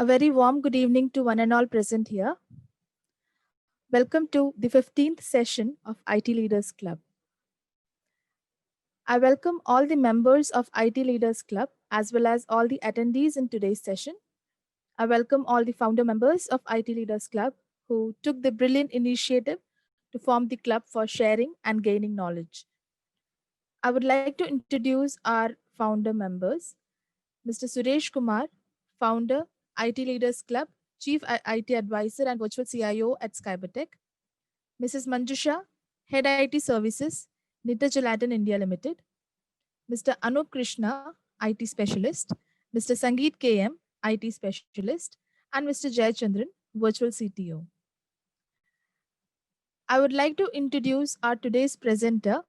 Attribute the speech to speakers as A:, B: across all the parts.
A: A very warm good evening to one and all present here. Welcome to the 15th session of IT Leaders Club. I welcome all the members of IT Leaders Club as well as all the attendees in today's session. I welcome all the founder members of IT Leaders Club who took the brilliant initiative to form the club for sharing and gaining knowledge. I would like to introduce our founder members, Mr. Suresh Kumar, founder, IT Leaders Club, Chief IT Advisor and Virtual CIO at Skybertech. Mrs. Manjusha, Head IT Services, Nita Gelatin India Limited. Mr. Anup Krishna, IT Specialist. Mr. Sangeet KM, IT Specialist. And Mr. Jayachandran, Virtual CTO. I would like to introduce our today's presenter,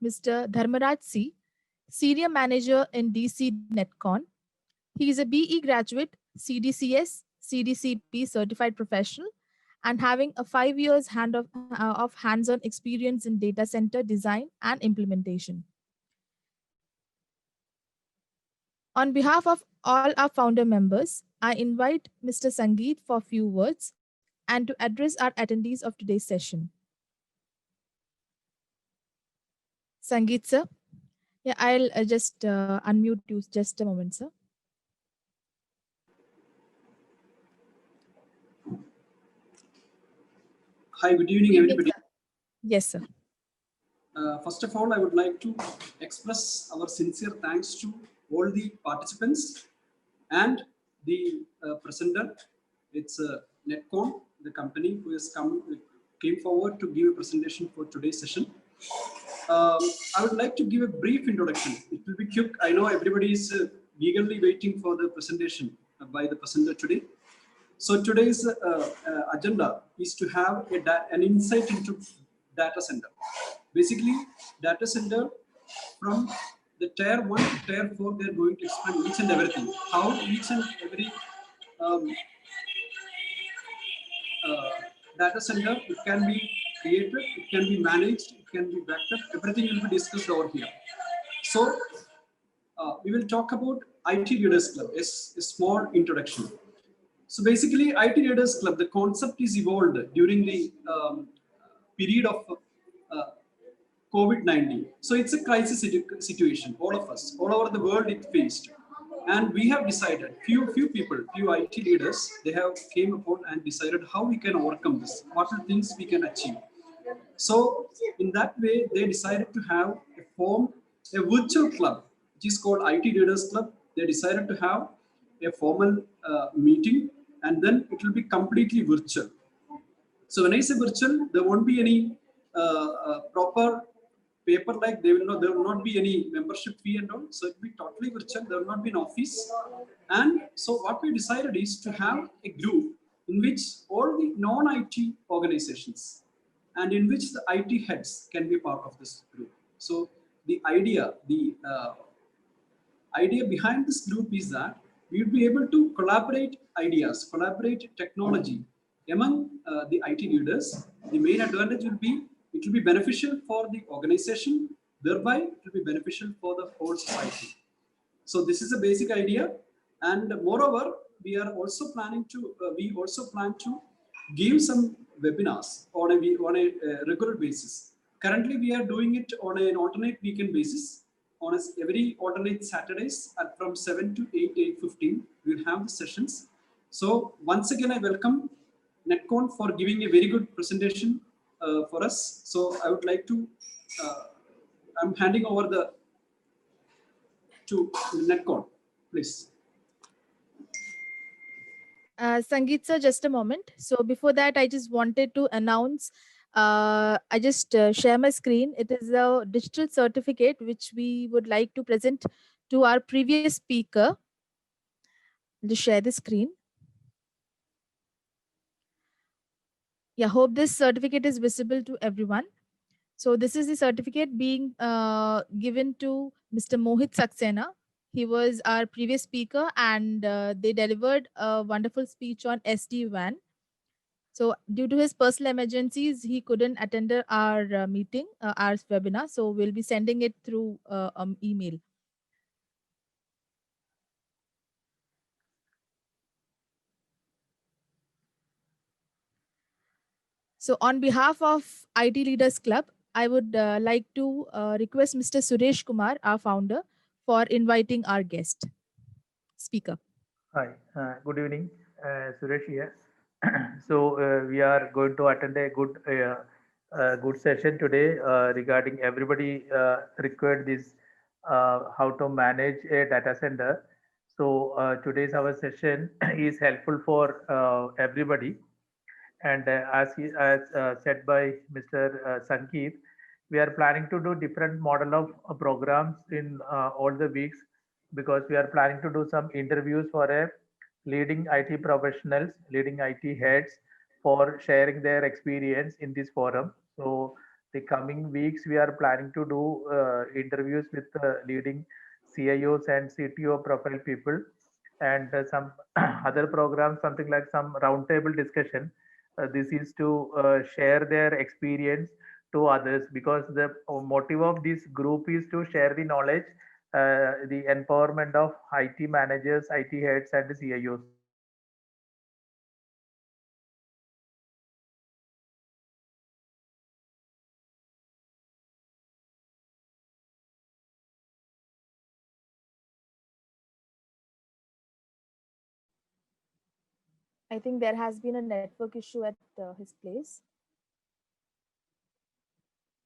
A: Mr. Dharmaraj C., Senior Manager in DC Netcon. He is a BE graduate, CDCS, CDCP certified professional, and having a 5 years of hands-on experience in data center design and implementation. On behalf of all our founder members, I invite Mr. Sangeet for a few words and to address our attendees of today's session. Sangeet, sir. Yeah, I'll just unmute you just a moment, sir.
B: Hi, good evening, everybody.
A: Yes, sir.
B: First of all, I would like to express our sincere thanks to all the participants and the presenter. It's Netcon, the company who has came forward to give a presentation for today's session. I would like to give a brief introduction. It will be quick. I know everybody is eagerly waiting for the presentation by the presenter today. So today's agenda is to have an insight into data center. Basically, data center from the tier 1 to tier 4, they're going to explain each and everything. How each and every data center, it can be created, it can be managed, it can be backed up, everything will be discussed over here. So we will talk about IT Leaders Club, a small introduction. So basically, IT Leaders Club, the concept is evolved during the period of COVID-19. So it's a crisis situation, all of us, all over the world it faced. And we have decided, few people, few IT leaders, they have came upon and decided how we can overcome this, what are things we can achieve. So in that way, they decided to have a virtual club, which is called IT Leaders Club. They decided to have a formal meeting, and then it will be completely virtual. So when I say virtual, there won't be any proper paper, like there will not be any membership fee and all. So it will be totally virtual. There will not be an office. And so what we decided is to have a group in which all the non-IT organizations and in which the IT heads can be part of this group. So the idea behind this group is that we will be able to collaborate ideas, collaborate technology among the IT leaders. The main advantage will be it will be beneficial for the organization, thereby it will be beneficial for the whole society. So this is a basic idea, and moreover, we also plan to give some webinars on a regular basis. Currently, we are doing it on an alternate weekend basis. On every alternate Saturdays at from 7 to 8:15, we'll have the sessions. So once again, I welcome Netcon for giving a very good presentation for us. So I would like to, I'm handing over to Netcon, please.
A: Sangeet sir, just a moment. So before that, I just wanted to announce, I just share my screen. It is a digital certificate which we would like to present to our previous speaker. I'll just share the screen. Yeah, hope this certificate is visible to everyone. So this is the certificate being given to Mr. Mohit Saxena. He was our previous speaker, and they delivered a wonderful speech on SD-WAN. So due to his personal emergencies, he couldn't attend our meeting, our webinar. So we'll be sending it through email. So, on behalf of IT Leaders Club, I would like to request Mr. Suresh Kumar, our founder, for inviting our guest speaker.
C: Hi, good evening. Suresh here. We are going to attend a good session today regarding everybody required this how to manage a data center. Today's our session is helpful for everybody. And as said by Mr. Sankeet, we are planning to do different model of programs in all the weeks because we are planning to do some interviews for a leading IT professionals, leading IT heads for sharing their experience in this forum. So the coming weeks we are planning to do interviews with leading CIOs and CTO profile people and some other programs, something like some roundtable discussion. This is to share their experience to others because the motive of this group is to share the knowledge, the empowerment of IT managers, IT heads, and the CIOs.
A: I think there has been a network issue at his place.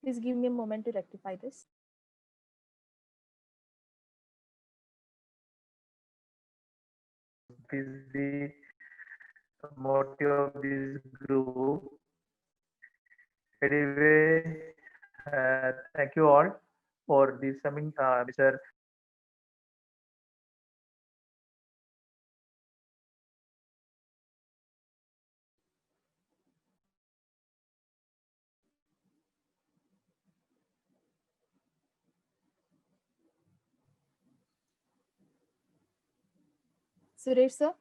A: Please give me a moment to rectify this.
C: This is the motive of this group. Anyway, thank you all for this coming, Mr.
A: Suresh, sir?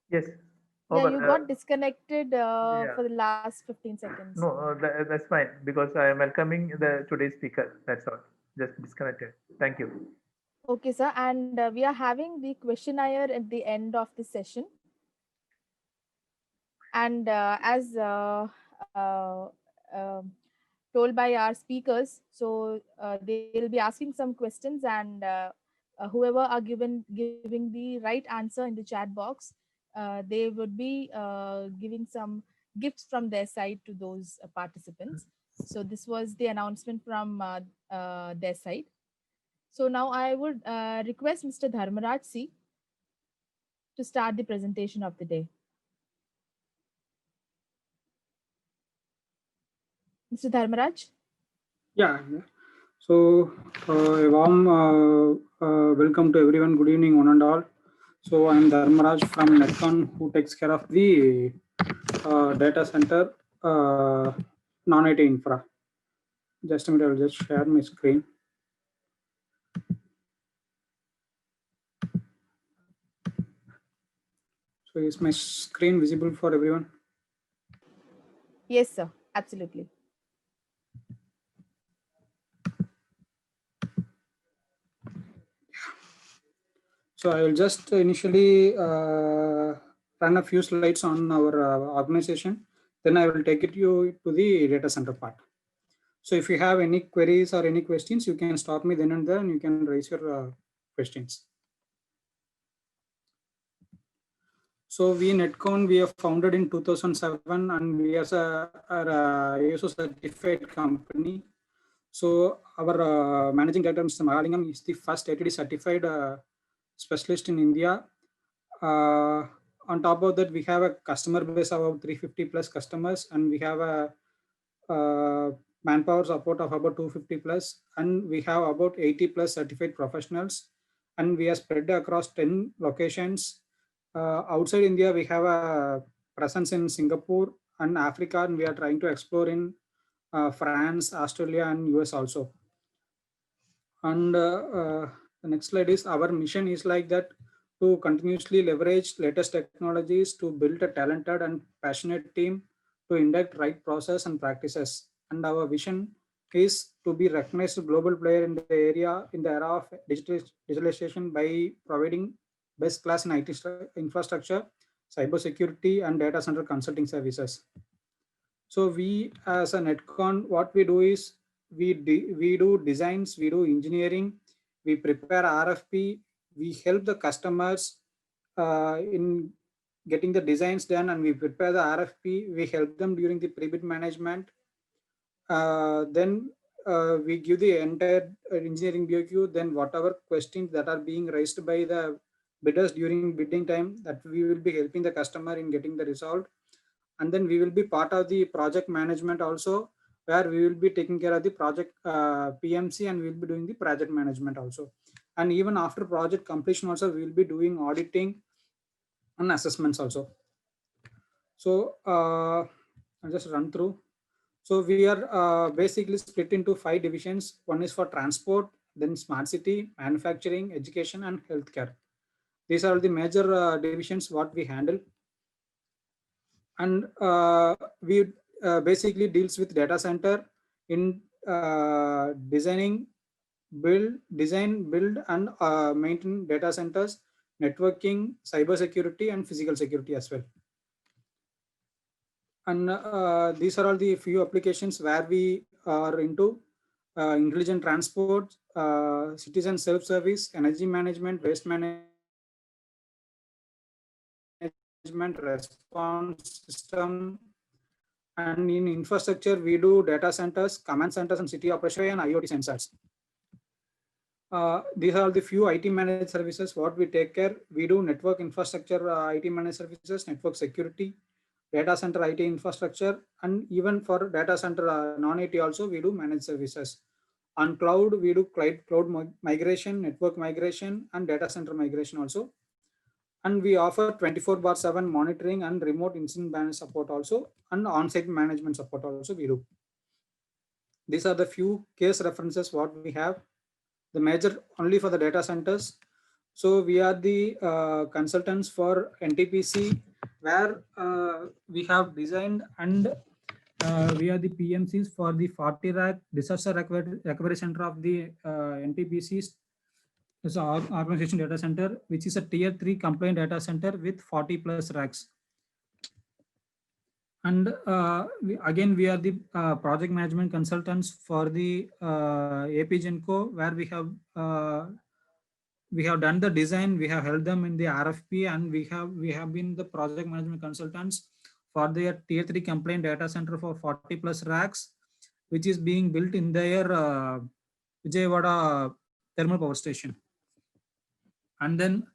C: Yes,
A: Yeah,
C: over.
A: you got disconnected
C: Yeah.
A: for the last 15 seconds.
C: No, that's fine because I am welcoming the today's speaker. That's all. Just disconnected. Thank you.
A: Okay, sir. And we are having the questionnaire at the end of the session. And as told by our speakers, so they'll be asking some questions, and whoever are giving the right answer in the chat box, they would be giving some gifts from their side to those participants. So this was the announcement from their side. So now I would request Mr. Dharmaraj C to start the presentation of the day. Mr. Dharmaraj?
D: Yeah. So, a warm welcome to everyone. Good evening, one and all. So, I am Dharmaraj from Netcon, who takes care of the data center non-IT infra. Just a minute, I will just share my screen. So, is my screen visible for everyone?
A: Yes, sir. Absolutely.
D: So, I will just initially run a few slides on our organization. Then I will take you to the data center part. So if you have any queries or any questions, you can stop me then and there and you can raise your questions. So we Netcon, we are founded in 2007 and we are a ISO certified company. So our managing director, Mr. Mahalingam, is the first ATD certified specialist in India. On top of that, we have a customer base of about 350 plus customers, and we have a manpower support of about 250 plus, and we have about 80 plus certified professionals, and we are spread across 10 locations. Outside India, we have a presence in Singapore and Africa, and we are trying to explore in France, Australia, and US also. And the next slide is our mission is like that, to continuously leverage latest technologies to build a talented and passionate team to induct right process and practices. And our vision is to be recognized global player in the area in the era of digitalization by providing best class in IT infrastructure, cybersecurity, and data center consulting services. So we as a Netcon, what we do is we do designs, we do engineering, we prepare RFP, we help the customers in getting the designs done, and we prepare the RFP. We help them during the pre-bid management. Then we give the entire engineering BOQ. Then whatever questions that are being raised by the bidders during bidding time, that we will be helping the customer in getting the resolved. And then we will be part of the project management also, where we will be taking care of the project PMC, and we will be doing the project management also. And even after project completion also, we will be doing auditing and assessments also. So I'll just run through. So we are basically split into 5 divisions. One is for transport, then smart city, manufacturing, education, and healthcare. These are the major divisions what we handle. And we basically deals with data center in design, build, and maintain data centers, networking, cyber security, and physical security as well. And these are all the few applications where we are into: intelligent transport, citizen self-service, energy management, waste management, response system. And in infrastructure, we do data centers, command centers, and city operation and IoT sensors. These are the few IT managed services what we take care. We do network infrastructure, IT managed services, network security, data center IT infrastructure, and even for data center non-IT also we do managed services. On cloud, we do cloud migration, network migration, and data center migration also. And we offer 24/7 monitoring and remote incident management support also, and on-site management support also we do. These are the few case references what we have. The major only for the data centers. So we are the consultants for NTPC, where we have designed, and we are the PMCs for the 40 rack disaster recovery center of the NTPC's organization data center, which is a tier 3 compliant data center with 40 plus racks. And we are the project management consultants for the AP Genco, where we have done the design, we have held them in the RFP, and we have been the project management consultants for their tier 3 compliant data center for 40 plus racks, which is being built in their Vijayawada thermal power station. And then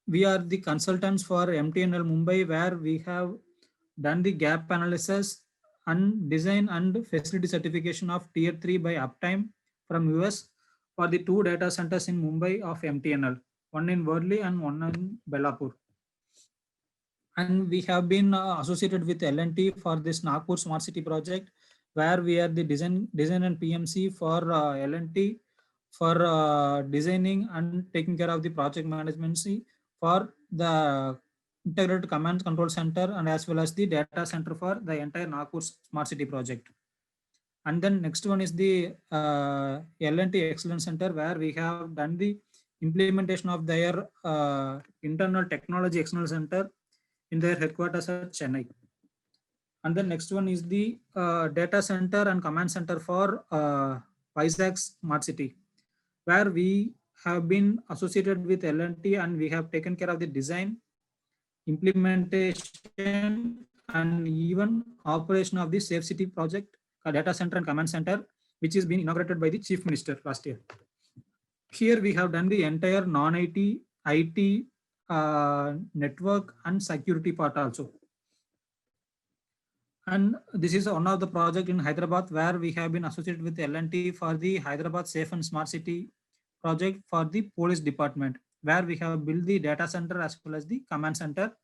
D: we are the consultants for MTNL Mumbai, where we have done the gap analysis and design and facility certification of tier 3 by Uptime from US for the 2 data centers in Mumbai of MTNL, one in Worli and one in Belapur. And we have been associated with L&T for this Nagpur Smart City project, where we are the design and PMC for L&T for designing and taking care of the project management for the integrated command control center, and as well as the data center for the entire Nagpur Smart City project. And then next one is the L&T Excellence Center, where we have done the implementation of their internal technology excellence center in their headquarters at Chennai. And then next one is the data center and command center for Vizag Smart City, where we have been associated with L&T, and we have taken care of the design, implementation, and even operation of the Safe City project, data center and command center, which is being inaugurated by the Chief Minister last year. Here we have done the entire non-IT, IT, network and security part also. And this is one of the project in Hyderabad, where we have been associated with L&T for the Hyderabad Safe and Smart City project for the police department, where we have built the data center as well as the command center,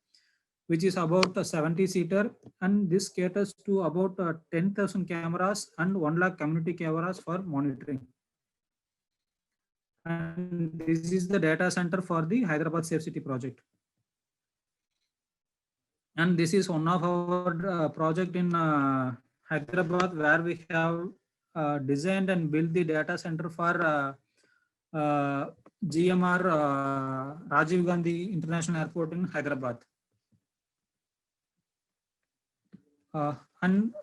D: which is about a 70-seater, and this caters to about 10,000 cameras and 1 lakh community cameras for monitoring. And this is the data center for the Hyderabad Safe City project. And this is one of our project in Hyderabad, where we have designed and built the data center for GMR Rajiv Gandhi International Airport in Hyderabad. and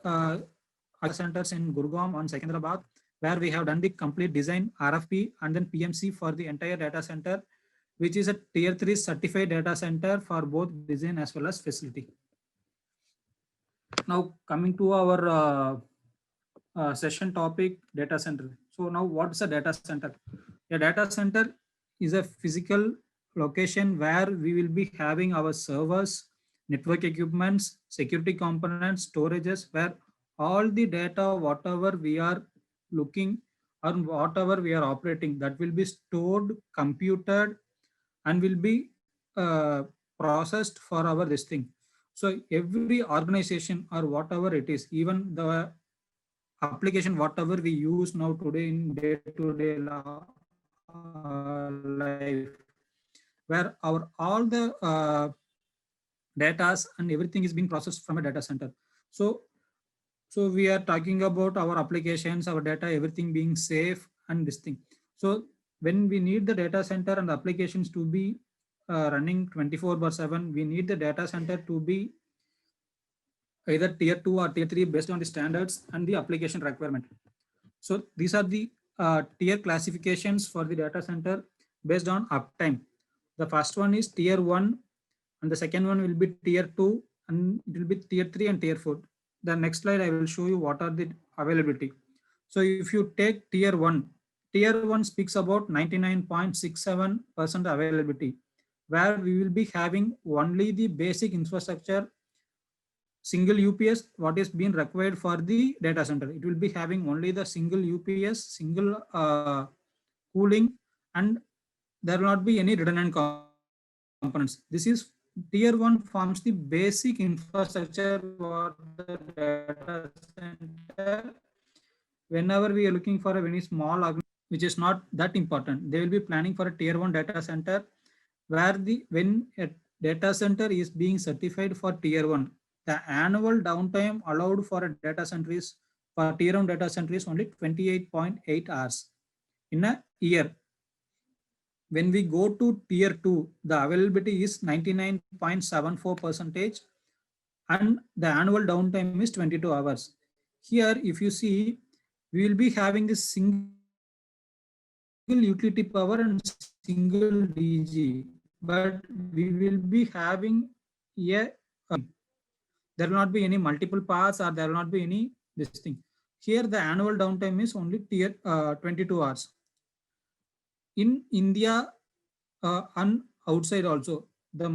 D: centers in Gurgaon and Secunderabad, where we have done the complete design, RFP, and then PMC for the entire data center, which is a tier 3 certified data center for both design as well as facility. Now coming to our session topic, data center. So now what's a data center? A data center is a physical location where we will be having our servers, network equipments, security components, storages, where all the data, whatever we are looking or whatever we are operating, that will be stored, computed, and will be processed for our this thing. So every organization or whatever it is, even the application whatever we use now today in day-to-day life, where our all the datas and everything is being processed from a data center. So we are talking about our applications, our data, everything being safe and this thing. So when we need the data center and the applications to be running 24/7, we need the data center to be either tier 2 or tier 3 based on the standards and the application requirement. So these are the tier classifications for the data center based on uptime. The first one is tier 1 and the second one will be tier 2 and it will be tier 3 and tier 4. The next slide I will show you what are the availability. So if you take tier 1 speaks about 99.67% availability, where we will be having only the basic infrastructure, single UPS, what is being required for the data center. It will be having only the single UPS, single cooling, and there will not be any redundant components. This is tier 1 forms the basic infrastructure for the data center. Whenever we are looking for a very small organization, which is not that important, they will be planning for a tier 1 data center, where when a data center is being certified for tier 1, the annual downtime allowed for a data center is, for tier 1 data center is only 28.8 hours in a year. When we go to tier 2, the availability is 99.74% and the annual downtime is 22 hours. Here, if you see, we will be having this single utility power and single DG, but we will be having a there will not be any multiple paths or there will not be any this thing. Here the annual downtime is only tier 22 hours. In India and outside also, the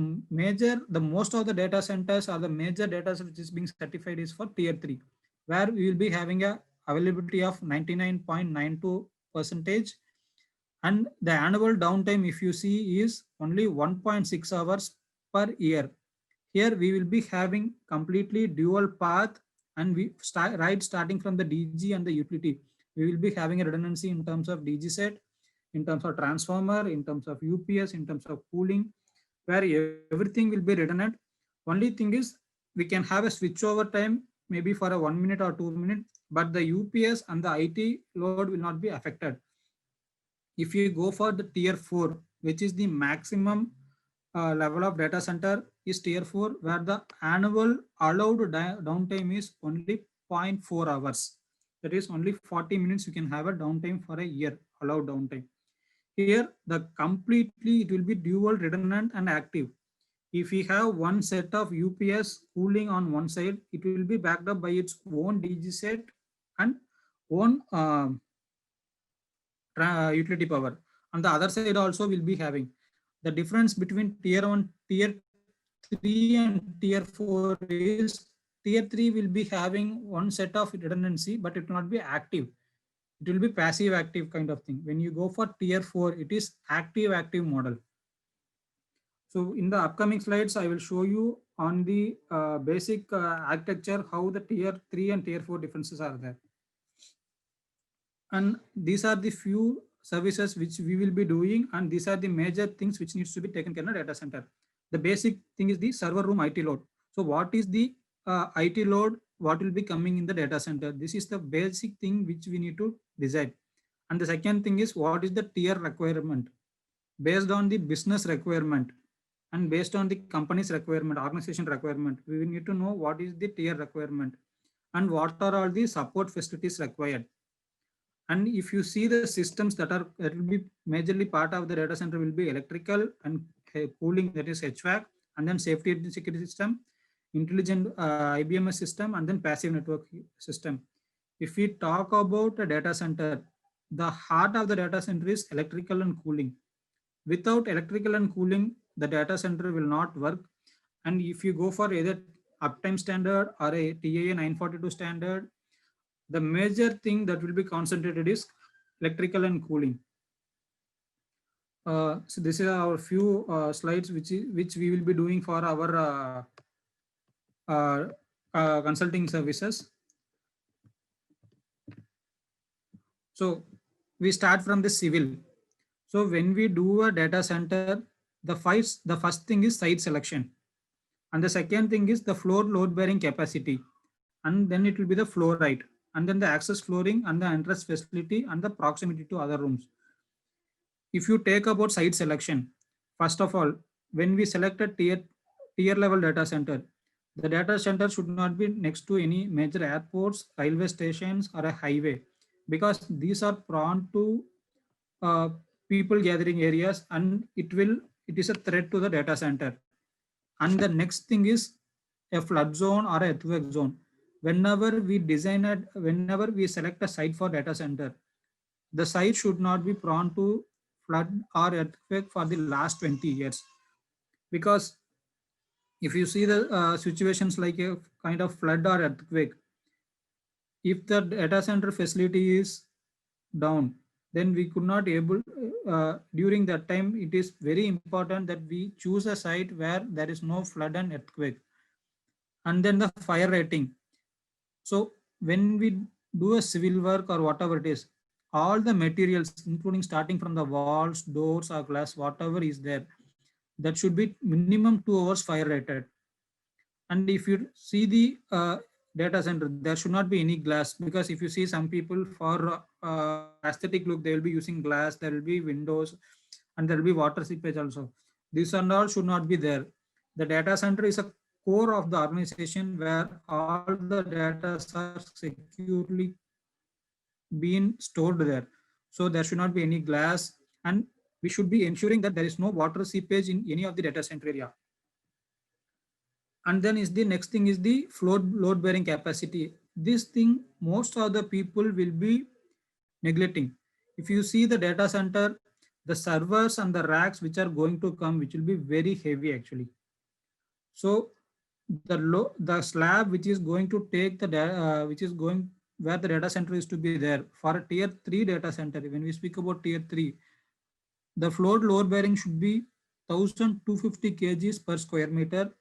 D: most of the data centers or the major data centers which is being certified is for tier 3, where we will be having a availability of 99.92%, and the annual downtime, if you see, is only 1.6 hours per year. Here we will be having completely dual path, and we starting from the DG and the utility, we will be having a redundancy in terms of DG set, in terms of transformer, in terms of UPS, in terms of cooling, where everything will be redundant. Only thing is we can have a switchover time maybe for a 1 minute or 2 minutes, but the UPS and the IT load will not be affected. If you go for the tier 4, which is the maximum level of data center, is tier 4, where the annual allowed downtime is only 0.4 hours. That is only 40 minutes you can have a downtime for a year, allowed downtime. Here, the completely, it will be dual, redundant and active. If we have one set of UPS cooling on one side, it will be backed up by its own DG set and own utility power. On the other side also will be having. The difference between tier 1, tier 3 and tier 4 is tier 3 will be having one set of redundancy, but it will not be active. It will be passive active kind of thing. When you go for tier 4, it is active model. So in the upcoming slides, I will show you on the basic architecture how the tier 3 and tier 4 differences are there. And these are the few services which we will be doing, and these are the major things which needs to be taken care of in a data center. The basic thing is the server room IT load. So what is the IT load? What will be coming in the data center? This is the basic thing which we need to decide. And the second thing is, what is the tier requirement? Based on the business requirement and based on the company's requirement, organization requirement, we will need to know what is the tier requirement. and what are all the support facilities required. And if you see the systems that will be majorly part of the data center will be electrical and cooling, that is HVAC, and then safety and security system, intelligent IBMS system, and then passive network system. If we talk about a data center, the heart of the data center is electrical and cooling. Without electrical and cooling, the data center will not work. And if you go for either uptime standard or a TAA 942 standard, the major thing that will be concentrated is electrical and cooling. So this is our few slides which we will be doing for our consulting services. So we start from the civil. So when we do a data center, the first thing is site selection, and the second thing is the floor load bearing capacity, and then it will be the floor height, and then the access flooring and the entrance facility and the proximity to other rooms. If you take about site selection, first of all, when we select a tier level data center, the data center should not be next to any major airports, railway stations, or a highway, because these are prone to uh, people gathering areas, and it is a threat to the data center. And the next thing is a flood zone or a earthquake zone. Whenever we select a site for data center, the site should not be prone to flood or earthquake for the last 20 years. Because if you see the situations like a kind of flood or earthquake, if the data center facility is down, then we could not able, during that time, it is very important that we choose a site where there is no flood and earthquake. And then the fire rating. So when we do a civil work or whatever it is, all the materials, including starting from the walls, doors, or glass, whatever is there, that should be minimum 2 hours fire rated. And if you see the data center, there should not be any glass, because if you see some people for aesthetic look, they will be using glass, there will be windows, and there will be water seepage also. This and all should not be there. The data center is a core of the organization where all the data are securely being stored there. So there should not be any glass, and we should be ensuring that there is no water seepage in any of the data center area. And then is the next thing is the floor load bearing capacity. This thing most of the people will be neglecting. If you see the data center, the servers and the racks which are going to come, which will be very heavy actually. So the slab which is going to take the which is going where the data center is to be there for a tier 3 data center. When we speak about tier 3, the floor load bearing should be 1250 kgs per square meter.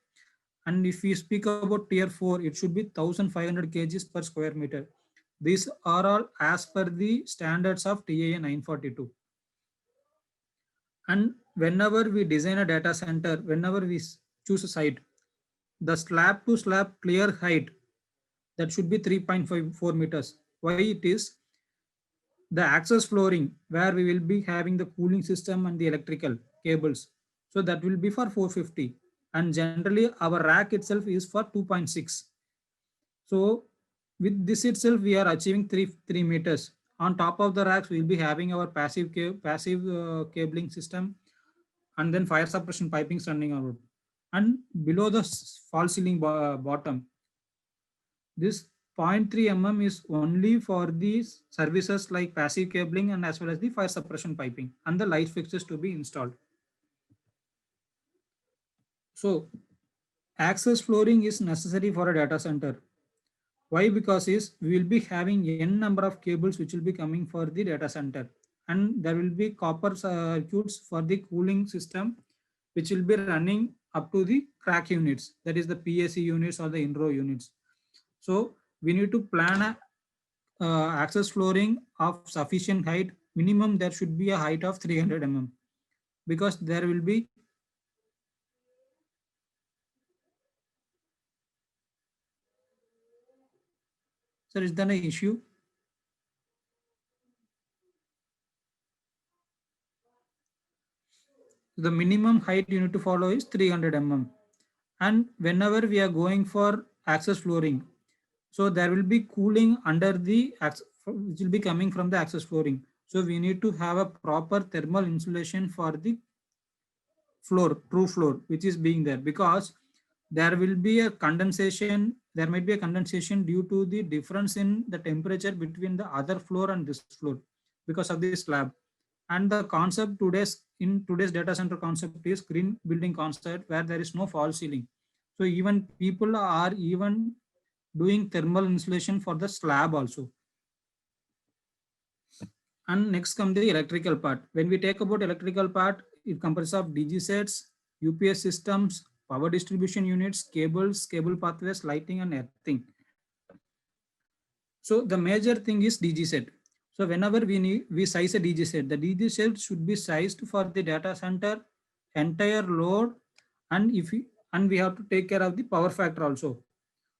D: And if we speak about tier 4, it should be 1500 kgs per square meter. These are all as per the standards of TAA 942. And whenever we design a data center, whenever we choose a site, the slab to slab clear height, that should be 3.54 meters. Why it is? The access flooring where we will be having the cooling system and the electrical cables. So that will be for 450. And generally our rack itself is for 2.6. So with this itself, we are achieving 3 meters. On top of the racks, we will be having our passive cabling system, and then fire suppression pipings running out. And below the false ceiling bottom, this 0.3 mm is only for these services like passive cabling and as well as the fire suppression piping and the light fixtures to be installed. So access flooring is necessary for a data center. Why? Because we will be having n number of cables which will be coming for the data center, and there will be copper circuits for the cooling system which will be running up to the crack units, that is the PAC units or the in-row units. So we need to plan a access flooring of sufficient height. Minimum there should be a height of 300 mm, because there will be Sir, is there an issue? The minimum height you need to follow is 300 mm. And whenever we are going for access flooring, So there will be cooling under the which will be coming from the access flooring. So we need to have a proper thermal insulation for the floor, true floor, which is being there, because there will be a condensation, there might be a condensation due to the difference in the temperature between the other floor and this floor because of this slab. And the concept today's data center concept is green building concept, where there is no false ceiling. So even people are even doing thermal insulation for the slab also. And next come the electrical part. When we take about electrical part, it comprises of DG sets, UPS systems, power distribution units, cables, cable pathways, lighting, and earthing. So the major thing is DG set. So whenever we size a DG set, the DG set should be sized for the data center entire load, and we have to take care of the power factor also.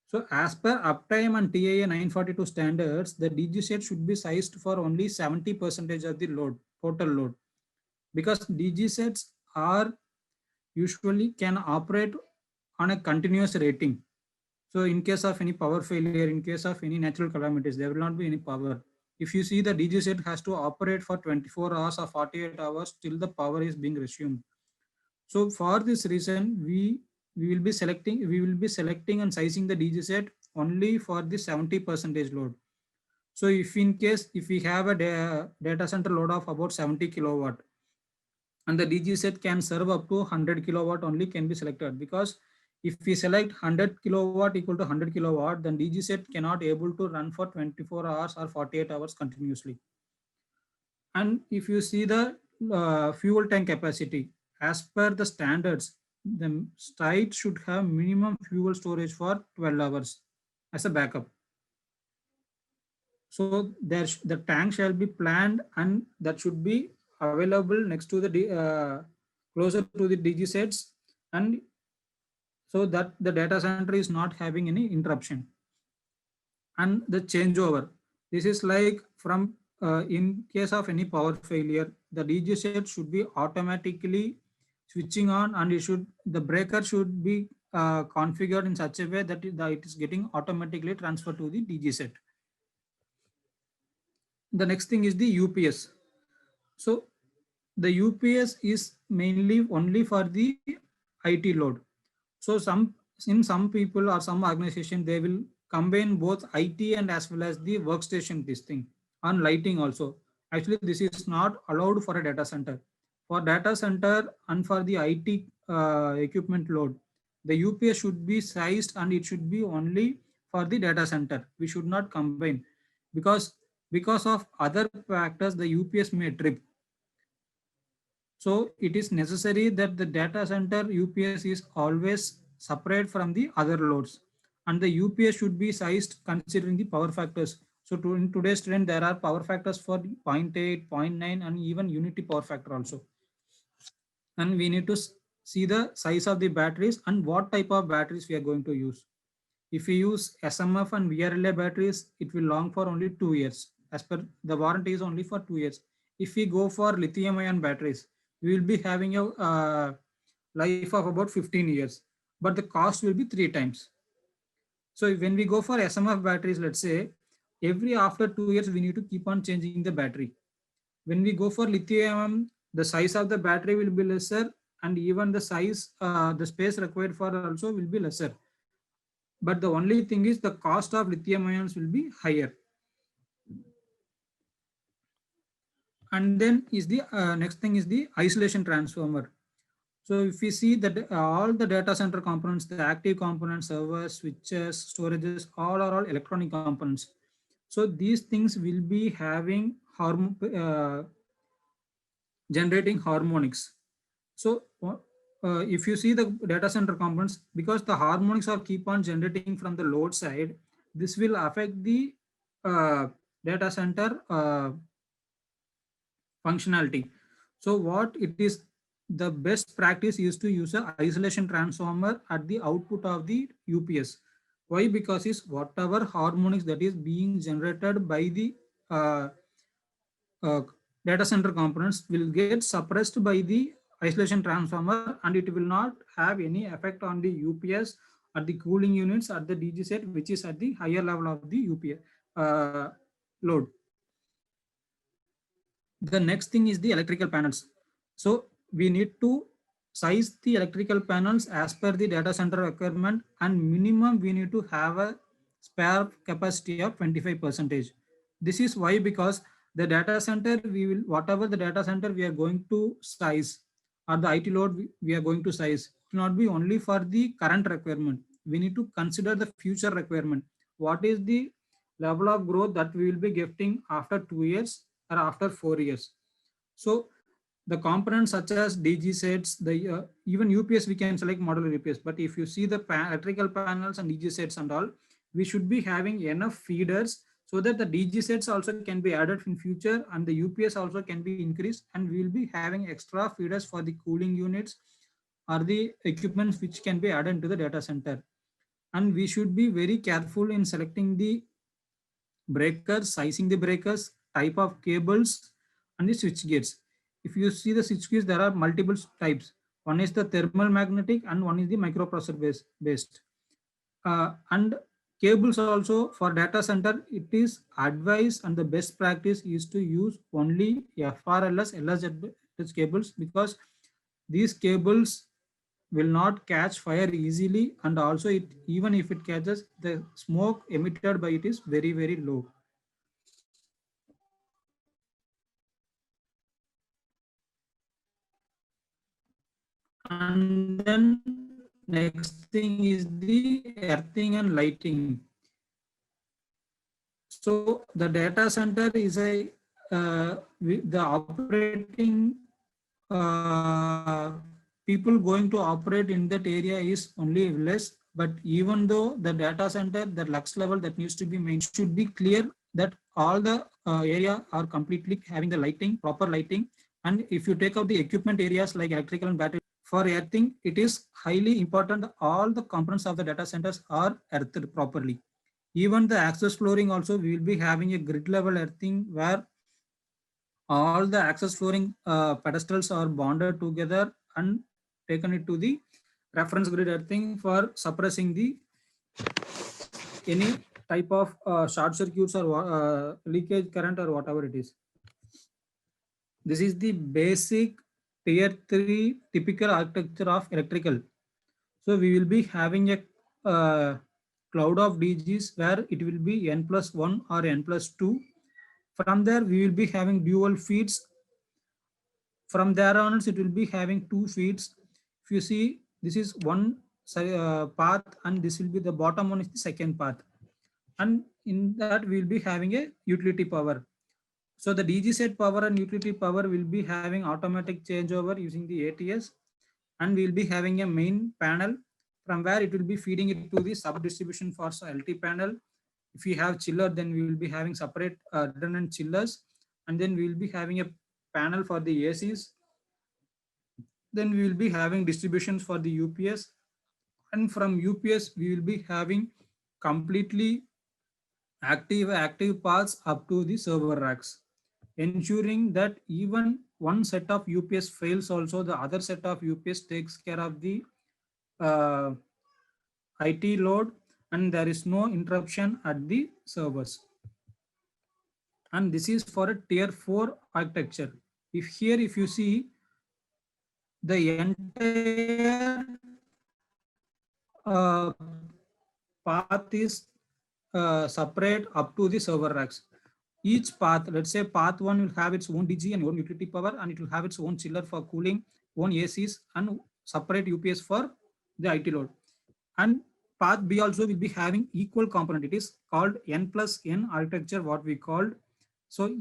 D: So as per uptime and TIA 942 standards, the DG set should be sized for only 70% of the load, total load, because DG sets are usually can operate on a continuous rating. So in case of any power failure, in case of any natural calamities, there will not be any power. If you see, the DG set has to operate for 24 hours or 48 hours till the power is being resumed. So for this reason, we will be selecting and sizing the DG set only for the 70% load. So if we have a data center load of about 70 kilowatt, and the DG set can serve up to 100 kilowatt only can be selected, because if we select 100 kilowatt equal to 100 kilowatt, then DG set cannot able to run for 24 hours or 48 hours continuously. And if you see the fuel tank capacity, as per the standards, the site should have minimum fuel storage for 12 hours as a backup. So the tank shall be planned, and that should be available next to the closer to the DG sets, and so that the data center is not having any interruption. And the changeover, this is like from in case of any power failure, the DG set should be automatically switching on, and the breaker should be configured in such a way that it is getting automatically transferred to the DG set. The next thing is the UPS. So the UPS is mainly only for the IT load. So some people or some organization, they will combine both IT and as well as the workstation, this thing, on lighting also. Actually, this is not allowed for a data center. For data center and for the IT equipment load, the UPS should be sized and it should be only for the data center. We should not combine, because of other factors, the UPS may trip. So it is necessary that the data center UPS is always separate from the other loads, and the UPS should be sized considering the power factors. So in today's trend, there are power factors for 0.8, 0.9, and even unity power factor also. And we need to see the size of the batteries and what type of batteries we are going to use. If we use SMF and VRLA batteries, it will long for only 2 years. As per the warranty is only for 2 years. If we go for lithium ion batteries, we will be having a life of about 15 years, but the cost will be 3 times. So when we go for SMF batteries, let's say every after 2 years, we need to keep on changing the battery. When we go for lithium, the size of the battery will be lesser, and even the size, the space required for also will be lesser. But the only thing is the cost of lithium ions will be higher. And then is the next thing is the isolation transformer. So if we see that all the data center components, the active components, servers, switches, storages, all are all electronic components. So these things will be having generating harmonics. So if you see the data center components, because the harmonics are keep on generating from the load side, this will affect the data center functionality. So what it is, the best practice is to use an isolation transformer at the output of the UPS. Why? Because is whatever harmonics that is being generated by the data center components will get suppressed by the isolation transformer, and it will not have any effect on the UPS at the cooling units at the DG set, which is at the higher level of the UPS load. The next thing is the electrical panels. So we need to size the electrical panels as per the data center requirement, and minimum we need to have a spare capacity of 25%. This is why, because the data center, we will, whatever the data center we are going to size, or the IT load we are going to size, it will not be only for the current requirement. We need to consider the future requirement. What is the level of growth that we will be getting after 2 years or after 4 years? So the components such as DG sets, the even UPS, we can select modular UPS. But if you see the electrical panels and DG sets and all, we should be having enough feeders so that the DG sets also can be added in future, and the UPS also can be increased, and we will be having extra feeders for the cooling units or the equipments which can be added to the data center. And we should be very careful in selecting the breakers, sizing the breakers, type of cables, and the switch gears. If you see the switch gears, there are multiple types. One is the thermal magnetic and one is the microprocessor based. And cables also for data center, it is advised and the best practice is to use only FRLS, LSZ cables, because these cables will not catch fire easily, and also it, even if it catches, the smoke emitted by it is very, very low. And then next thing is the earthing and lighting. So the data center is the operating people going to operate in that area is only less. But even though the data center, the lux level that needs to be made should be clear that all the area are completely having the lighting, proper lighting. And if you take out the equipment areas like electrical and battery, for earthing, it is highly important all the components of the data centers are earthed properly. Even the access flooring also, we will be having a grid level earthing where all the access flooring pedestals are bonded together and taken it to the reference grid earthing for suppressing the any type of short circuits or leakage current or whatever it is. This is the basic tier 3 typical architecture of electrical. So we will be having a cloud of DGs where it will be n+1 or n+2. From there, we will be having dual feeds. From there on, it will be having 2 feeds. If you see, this is one path, and this will be the bottom one is the second path. And in that, we will be having a utility power. So the DG set power and utility power will be having automatic changeover using the ATS, and we will be having a main panel from where it will be feeding it to the sub distribution for LT panel. If we have chiller, then we will be having separate redundant chillers, and then we will be having a panel for the ACs. Then we will be having distributions for the UPS, and from UPS we will be having completely active paths up to the server racks, ensuring that even one set of UPS fails, also the other set of UPS takes care of the IT load, and there is no interruption at the servers. And this is for a tier 4 architecture. If you see, the entire path is separate up to the server racks. Each path, let's say path 1 will have its own DG and own utility power, and it will have its own chiller for cooling, own ACs, and separate UPS for the IT load. And path B also will be having equal component. It is called N+N architecture, what we called. So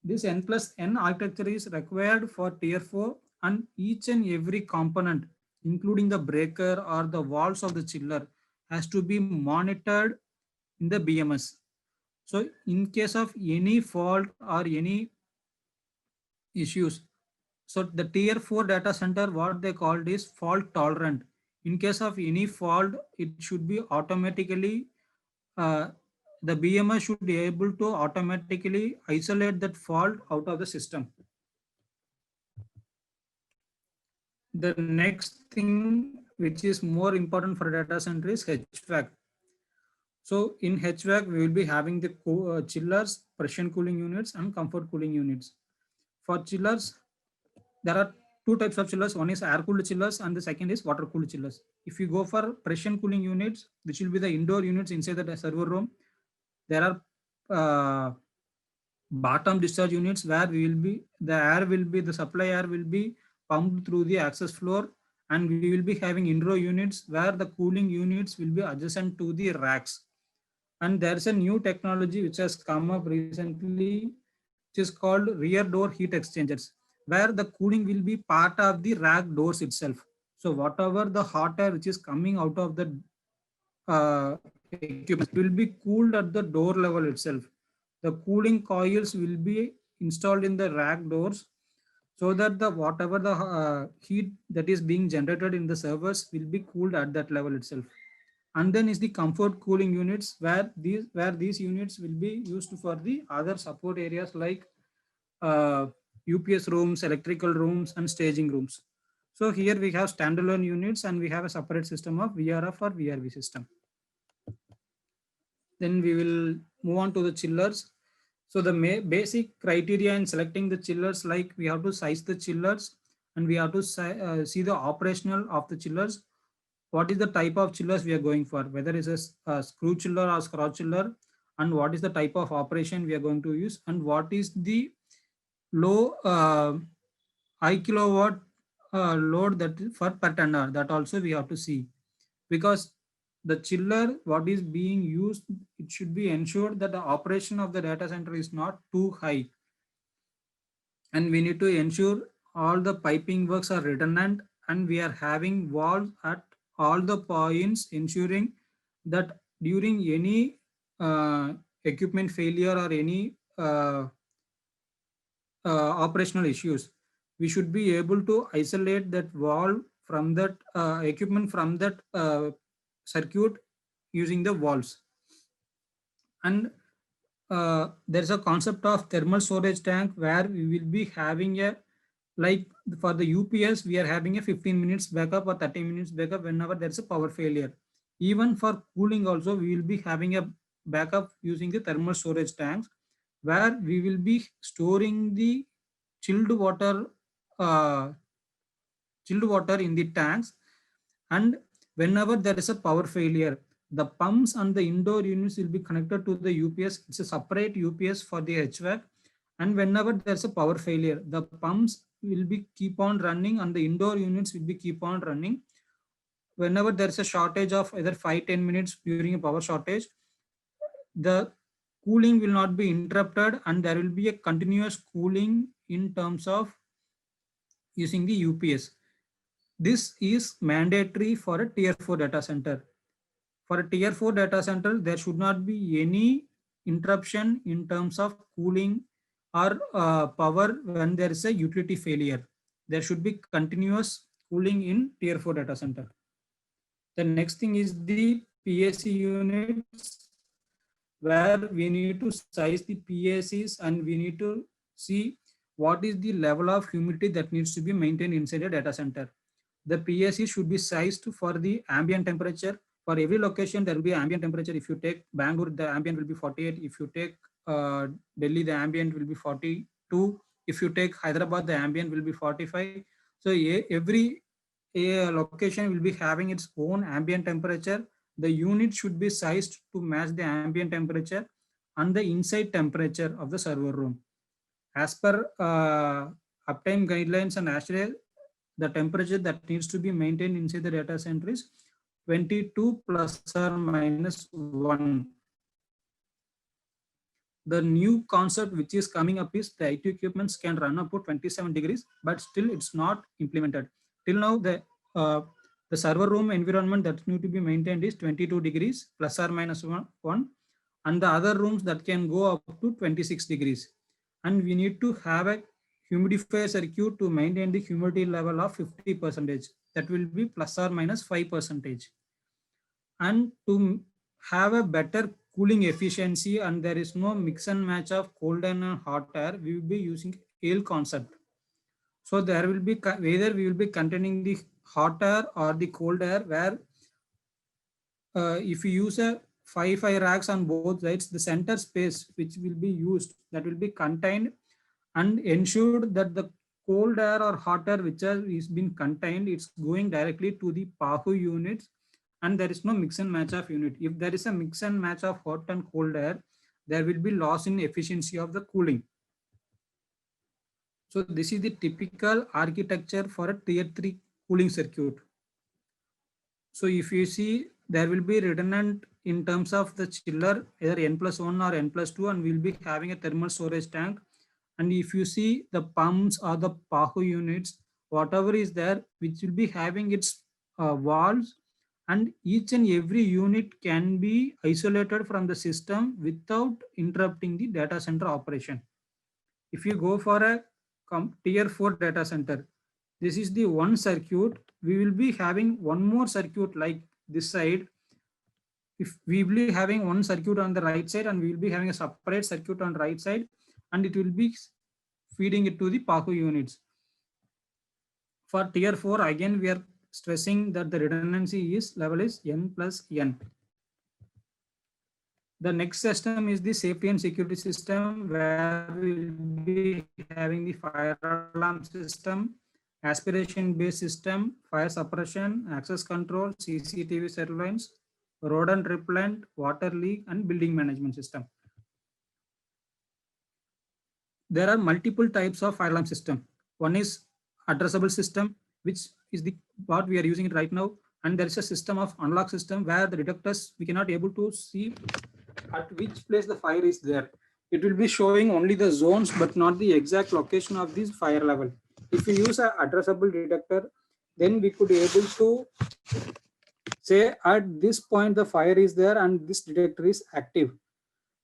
D: this N+N architecture is required for tier 4, and each and every component, including the breaker or the walls of the chiller, has to be monitored in the BMS. So in case of any fault or any issues, so the tier 4 data center, what they called is fault tolerant. In case of any fault, it should be automatically, the BMS should be able to automatically isolate that fault out of the system. The next thing which is more important for data center is HVAC. So in HVAC, we will be having the chillers, pressure cooling units, and comfort cooling units. For chillers, there are two types of chillers. One is air cooled chillers and the second is water cooled chillers. If you go for pressure cooling units, which will be the indoor units inside the server room, there are bottom discharge units where the supply air will be pumped through the access floor, and we will be having indoor units where the cooling units will be adjacent to the racks. And there's a new technology which has come up recently, which is called rear door heat exchangers, where the cooling will be part of the rack doors itself. So whatever the hot air which is coming out of the equipment will be cooled at the door level itself. The cooling coils will be installed in the rack doors so that the whatever the heat that is being generated in the servers will be cooled at that level itself. And then is the comfort cooling units where these units will be used for the other support areas like UPS rooms, electrical rooms, and staging rooms. So here we have standalone units and we have a separate system of VRF or VRV system. Then we will move on to the chillers. So the basic criteria in selecting the chillers, like we have to size the chillers and we have to see the operational of the chillers. What is the type of chillers we are going for, whether it's a screw chiller or screw chiller, and what is the type of operation we are going to use, and what is the low high kilowatt load that for per ton hour, that also we have to see, because the chiller what is being used, it should be ensured that the operation of the data center is not too high, and we need to ensure all the piping works are redundant and we are having valves at all the points, ensuring that during any equipment failure or any operational issues, we should be able to isolate that valve from that equipment from that circuit using the valves. And there's a concept of thermal storage tank where we will be having a, like for the UPS, we are having a 15 minutes backup or 30 minutes backup whenever there's a power failure. Even for cooling also, we will be having a backup using the thermal storage tanks, where we will be storing the chilled water in the tanks. And whenever there is a power failure, the pumps and the indoor units will be connected to the UPS. It's a separate UPS for the HVAC. And whenever there's a power failure, the pumps will be keep on running and the indoor units will be keep on running. Whenever there's a shortage of either 5-10 minutes during a power shortage, the cooling will not be interrupted and there will be a continuous cooling in terms of using the UPS. This is mandatory for a tier 4 data center. For a tier 4 data center, there should not be any interruption in terms of cooling or power when there is a utility failure. There should be continuous cooling in tier 4 data center. The next thing is the PAC units, where we need to size the PACs and we need to see what is the level of humidity that needs to be maintained inside a data center. The PAC should be sized for the ambient temperature. For every location, there will be ambient temperature. If you take Bangalore, the ambient will be 48. If you take Delhi, the ambient will be 42. If you take Hyderabad, the ambient will be 45. So every location will be having its own ambient temperature. The unit should be sized to match the ambient temperature and the inside temperature of the server room. As per uptime guidelines and ASHRAE, the temperature that needs to be maintained inside the data center is 22 plus or minus 1. The new concept which is coming up is the IT equipments can run up to 27 degrees, but still it's not implemented. Till now, the server room environment that need to be maintained is 22 degrees plus or minus 1, and the other rooms that can go up to 26 degrees. And we need to have a humidifier circuit to maintain the humidity level of 50%. That will be plus or minus 5%. And to have a better cooling efficiency and there is no mix and match of cold and hot air, we will be using AIL concept. So there will be whether we will be containing the hot air or the cold air, where if you use a five racks on both sides, the center space which will be used, that will be contained and ensured that the cold air or hot air which is been contained, it's going directly to the PAHU units, and there is no mix and match of unit. If there is a mix and match of hot and cold air, there will be loss in efficiency of the cooling. So this is the typical architecture for a tier 3 cooling circuit. So if you see, there will be redundant in terms of the chiller, either N+1 or N+2, and we'll be having a thermal storage tank. And if you see the pumps or the PAHU units, whatever is there, which will be having its valves, and each and every unit can be isolated from the system without interrupting the data center operation. If you go for a tier 4 data center, this is the one circuit. We will be having one more circuit like this side. If we will be having one circuit on the right side, and we will be having a separate circuit on the right side, and it will be feeding it to the PAHU units. For tier 4, again, we are stressing that the redundancy level is N+N. The next system is the safety and security system, where we will be having the fire alarm system, aspiration based system, fire suppression, access control, CCTV surveillance, rodent repellent, water leak, and building management system. There are multiple types of fire alarm system. One is addressable system, which is the what we are using it right now. And there is a system of unlock system, where the detectors, we cannot able to see at which place the fire is there. It will be showing only the zones, but not the exact location of this fire level. If you use an addressable detector, then we could able to say at this point the fire is there and this detector is active.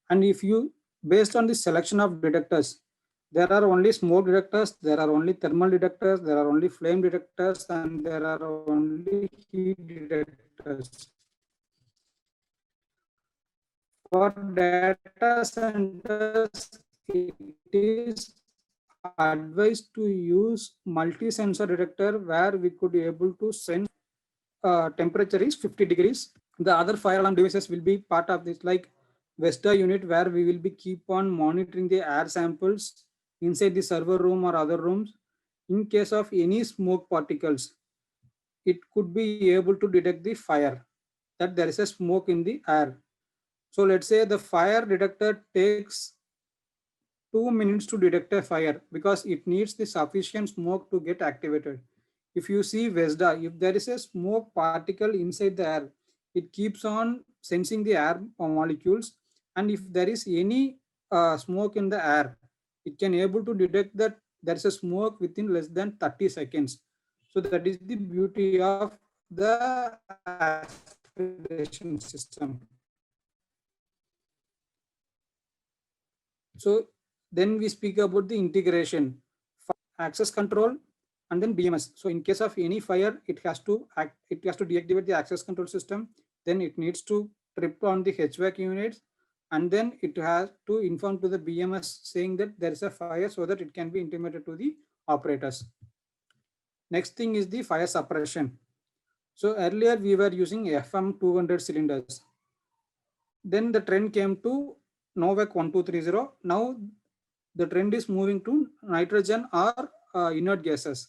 D: And if you, based on the selection of detectors, there are only smoke detectors, there are only thermal detectors, there are only flame detectors, and there are only heat detectors. For data centers, it is advised to use multi-sensor detector, where we could be able to sense temperature is 50 degrees. The other fire alarm devices will be part of this, like Vesta unit, where we will be keep on monitoring the air samples inside the server room or other rooms. In case of any smoke particles, it could be able to detect the fire, that there is a smoke in the air. So let's say the fire detector takes 2 minutes to detect a fire, because it needs the sufficient smoke to get activated. If you see VESDA, if there is a smoke particle inside the air, it keeps on sensing the air molecules. And if there is any smoke in the air, it can able to detect that there is a smoke within less than 30 seconds. So that is the beauty of the aspiration system. So then we speak about the integration, access control, and then BMS. So in case of any fire, it has to deactivate the access control system. Then it needs to trip on the HVAC units, and then it has to inform to the BMS saying that there is a fire, so that it can be intimated to the operators. Next thing is the fire suppression. So earlier we were using FM 200 cylinders. Then the trend came to Novec 1230. Now the trend is moving to nitrogen or inert gases.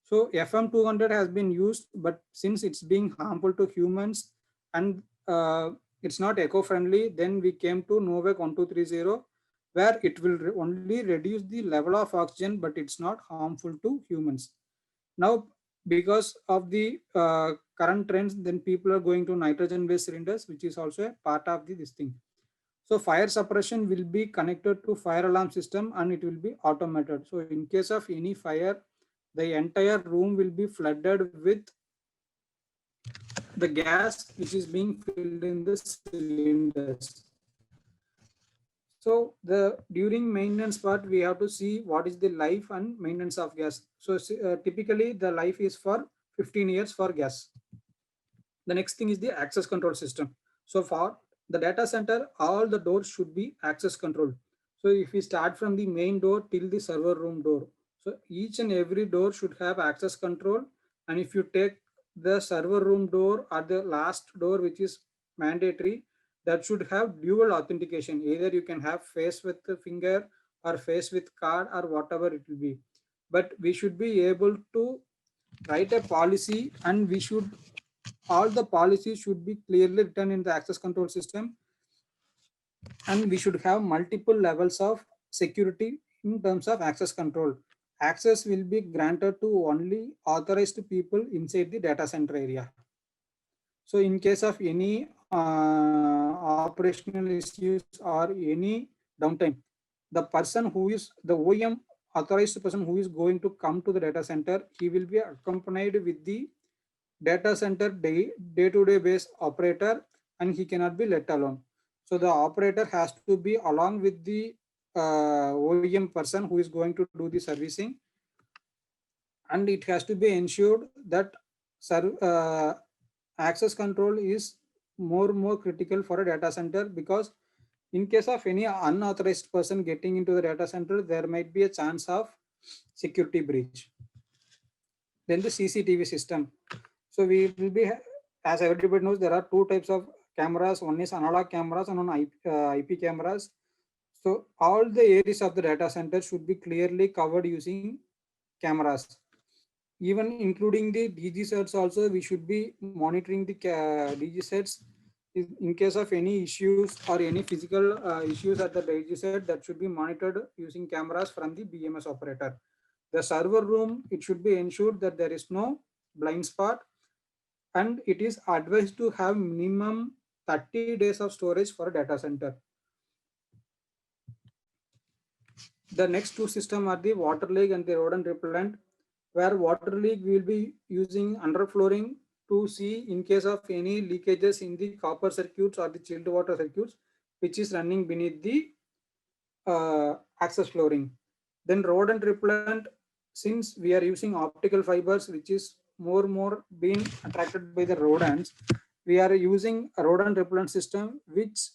D: So FM 200 has been used, but since it's being harmful to humans and it's not eco-friendly, then we came to Novec 1230, where it will only reduce the level of oxygen, but it's not harmful to humans. Now, because of the current trends, then people are going to nitrogen-based cylinders, which is also a part of this thing. So fire suppression will be connected to fire alarm system, and it will be automated. So in case of any fire, the entire room will be flooded with the gas which is being filled in the cylinders. So during maintenance part, we have to see what is the life and maintenance of gas. So typically the life is for 15 years for gas. The next thing is the access control system. So for the data center, all the doors should be access controlled. So if we start from the main door till the server room door, So each and every door should have access control. And if you take the server room door or the last door, which is mandatory, that should have dual authentication. Either you can have face with the finger or face with card or whatever it will be. But we should be able to write a policy, and we should, all the policies should be clearly written in the access control system, and we should have multiple levels of security in terms of access control. Access will be granted to only authorized people inside the data center area. So in case of any operational issues or any downtime, the person who is the OEM authorized person who is going to come to the data center, he will be accompanied with the data center day-to-day base operator, and he cannot be let alone. So the operator has to be along with the OEM person who is going to do the servicing, and it has to be ensured that access control is more critical for a data center, because in case of any unauthorized person getting into the data center, there might be a chance of security breach. Then the CCTV system. So we will be, as everybody knows, there are two types of cameras. One is analog cameras and one IP cameras. So all the areas of the data center should be clearly covered using cameras. Even including the DG sets also, we should be monitoring the DG sets. In case of any issues or any physical issues at the DG set, that should be monitored using cameras from the BMS operator. The server room, it should be ensured that there is no blind spot, and it is advised to have minimum 30 days of storage for a data center. The next two systems are the water leak and the rodent repellent, where water leak we will be using underflooring to see in case of any leakages in the copper circuits or the chilled water circuits, which is running beneath the access flooring. Then rodent repellent, since we are using optical fibers, which is more being attracted by the rodents, we are using a rodent repellent system which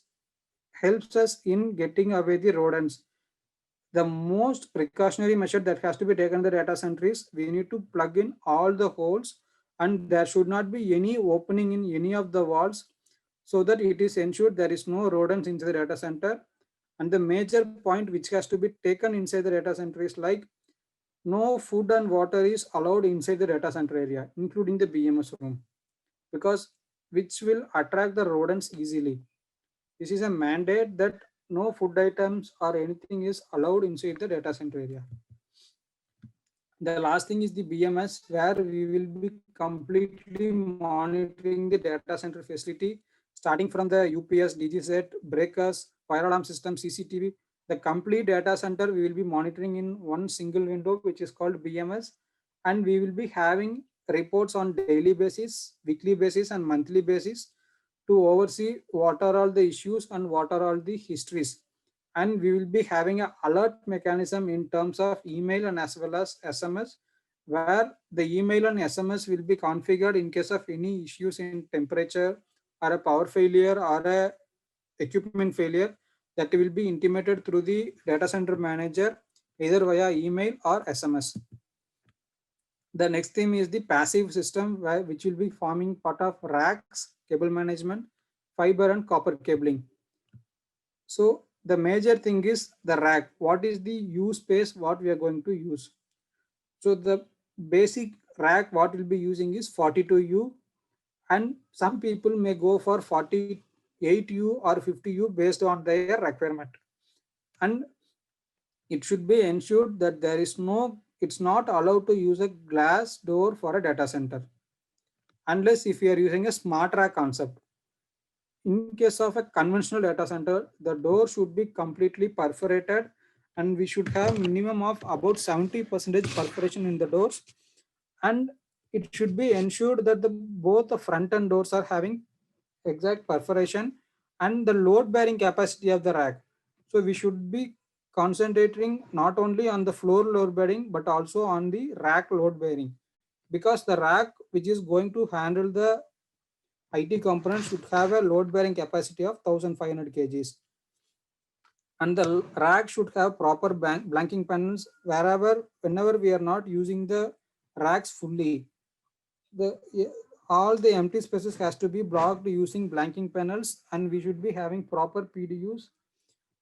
D: helps us in getting away the rodents. The most precautionary measure that has to be taken in the data center is we need to plug in all the holes, and there should not be any opening in any of the walls, so that it is ensured there is no rodents inside the data center. And the major point which has to be taken inside the data center is like no food and water is allowed inside the data center area, including the BMS room, because which will attract the rodents easily. This is a mandate that no food items or anything is allowed inside the data center area. The last thing is the BMS, where we will be completely monitoring the data center facility, starting from the UPS, DGZ, breakers, fire alarm system, CCTV. The complete data center we will be monitoring in one single window, which is called BMS, and we will be having reports on daily basis, weekly basis, and monthly basis to oversee what are all the issues and what are all the histories. And we will be having an alert mechanism in terms of email and as well as SMS, where the email and SMS will be configured in case of any issues in temperature or a power failure or a equipment failure, that will be intimated through the data center manager either via email or SMS. The next thing is the passive system, which will be forming part of racks, cable management, fiber and copper cabling. So the major thing is the rack. What is the use space what we are going to use? So the basic rack what we'll be using is 42U, and some people may go for 48U or 50U based on their requirement. And it should be ensured that there is no, it's not allowed to use a glass door for a data center unless if you are using a smart rack concept. In case of a conventional data center, the door should be completely perforated, and we should have minimum of about 70% perforation in the doors, and it should be ensured that both the front and doors are having exact perforation and the load bearing capacity of the rack. So we should be concentrating not only on the floor load bearing but also on the rack load bearing, because the rack which is going to handle the IT component should have a load bearing capacity of 1500 kgs. And the rack should have proper blanking panels whenever we are not using the racks fully. All the empty spaces has to be blocked using blanking panels, and we should be having proper PDUs.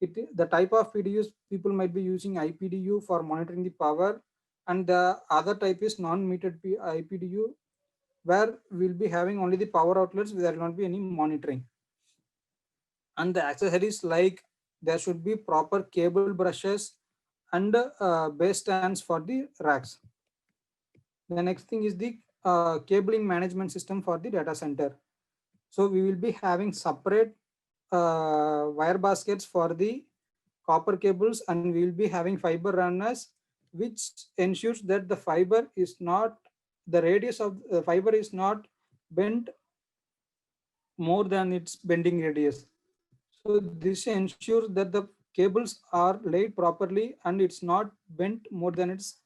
D: The type of PDUs, people might be using IPDU for monitoring the power, and the other type is non-metered IPDU, where we'll be having only the power outlets, there will not be any monitoring. And the accessories, like there should be proper cable brushes and base stands for the racks. The next thing is the cabling management system for the data center. So we will be having separate wire baskets for the copper cables, and we will be having fiber runners, which ensures that the fiber is not, the radius of the fiber is not bent more than its bending radius. So this ensures that the cables are laid properly and it's not bent more than its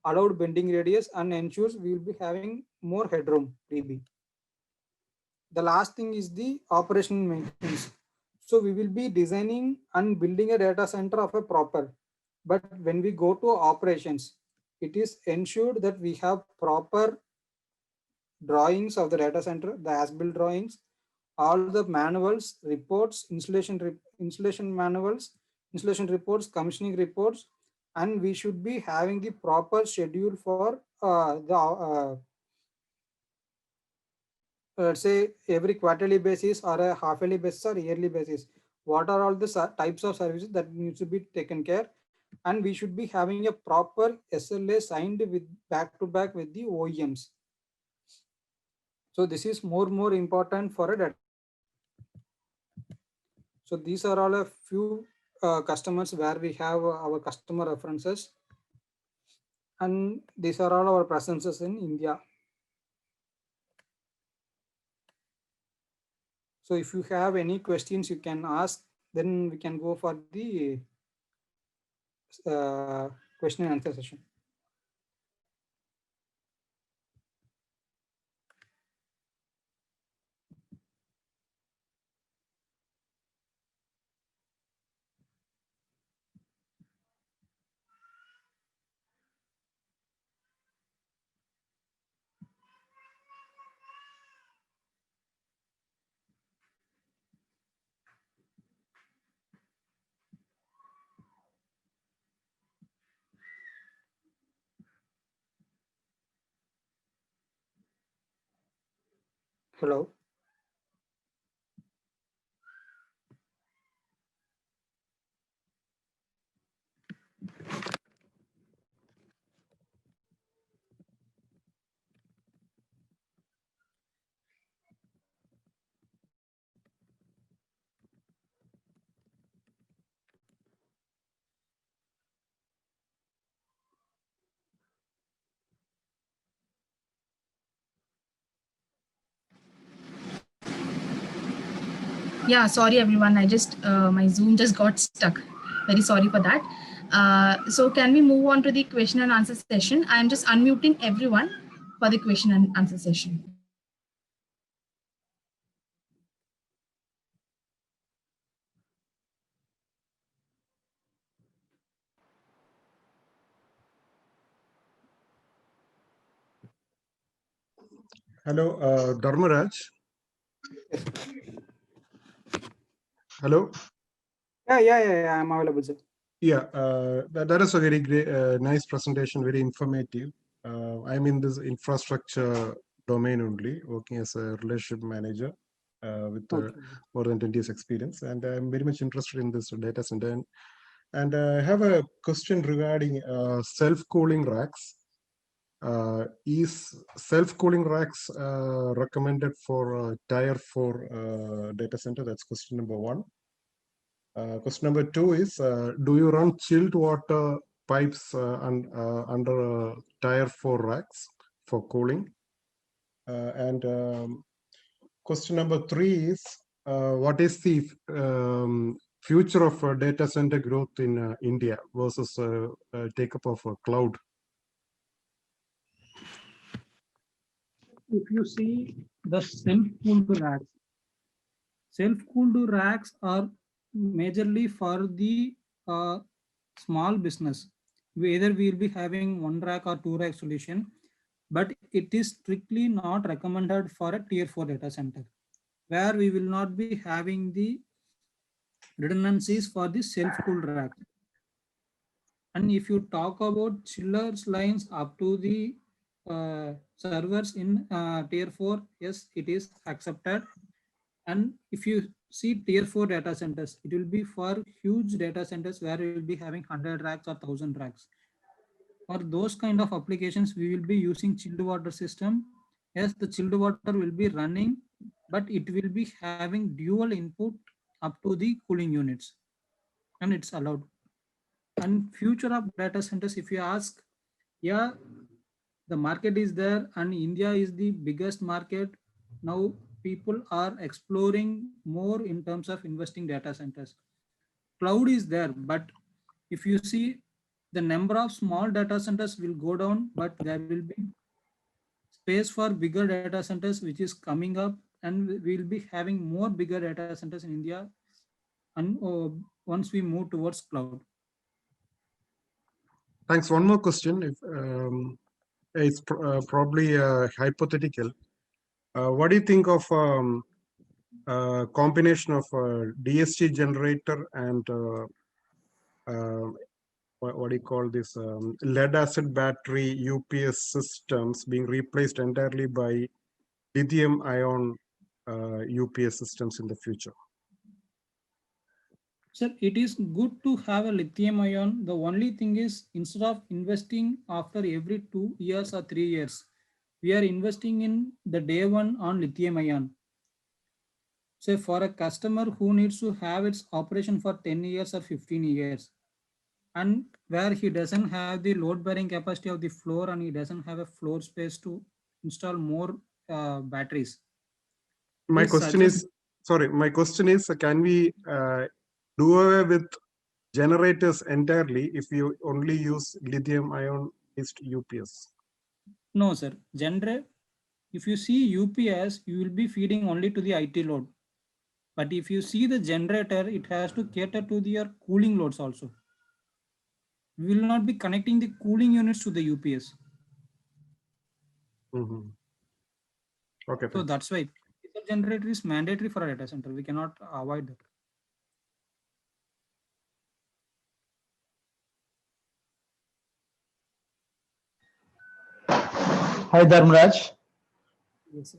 D: allowed bending radius, and ensures we will be having more headroom dB. The last thing is the operational maintenance. So we will be designing and building a data center of a proper, but when we go to operations, it is ensured that we have proper drawings of the data center, the as-built drawings, all the manuals, reports, installation manuals, installation reports, commissioning reports, and we should be having the proper schedule for let's say every quarterly basis or a half-yearly basis or yearly basis. What are all the types of services that needs to be taken care, and we should be having a proper SLA signed with back-to-back with the OEMs. So this is more important for a data. So these are all a few customers where we have our customer references, and these are all our presences in India. So if you have any questions, you can ask, then we can go for the question and answer session. Hello.
A: Yeah, sorry everyone. I just my Zoom just got stuck. Very sorry for that. So can we move on to the question and answer session? I am just unmuting everyone for the question and answer session.
E: Hello, Dharmaraj. Hello.
D: Yeah. I'm available, sir.
E: Yeah, that is a very great, nice presentation, very informative. I'm in this infrastructure domain only, working as a relationship manager with more than 20 years experience, and I'm very much interested in this data center. And I have a question regarding self-cooling racks. Is self-cooling racks recommended for tier 4 data center? That's question number 1. Question number 2 is, do you run chilled water pipes under tier 4 racks for cooling? Question number 3 is, what is the future of data center growth in India versus take-up of cloud?
D: If you see the self-cooled racks are majorly for the small business, either we will be having 1 rack or 2 rack solution, but it is strictly not recommended for a tier 4 data center, where we will not be having the redundancies for the self-cooled rack. And if you talk about chillers lines up to the servers in tier 4, yes, it is accepted. And if you see tier 4 data centers, it will be for huge data centers where we will be having 100 racks or 1000 racks. For those kind of applications, we will be using chilled water system. Yes, the chilled water will be running, but it will be having dual input up to the cooling units, and it's allowed. And future of data centers, if you ask, yeah, the market is there and India is the biggest market. Now people are exploring more in terms of investing data centers. Cloud is there, but if you see, the number of small data centers will go down, but there will be space for bigger data centers which is coming up, and we'll be having more bigger data centers in India, and once we move towards cloud.
E: Thanks. One more question. If it's probably hypothetical. What do you think of combination of DSG generator and what do you call this lead acid battery UPS systems being replaced entirely by lithium ion UPS systems in the future?
D: Sir, it is good to have a lithium ion. The only thing is, instead of investing after every 2 years or 3 years, we are investing in the day one on lithium ion. Say for a customer who needs to have its operation for 10 years or 15 years, and where he doesn't have the load bearing capacity of the floor and he doesn't have a floor space to install more batteries.
E: My
D: Please
E: question
D: suggest.
E: is, sorry, my question is, can we do away with generators entirely if you only use lithium ion based UPS?
D: No, sir. If you see UPS, you will be feeding only to the IT load. But if you see the generator, it has to cater to your cooling loads also. We will not be connecting the cooling units to the UPS.
E: Mm-hmm. Okay.
D: So that's why the generator is mandatory for a data center. We cannot avoid that.
F: Hi, Dharmaraj.
D: Yes,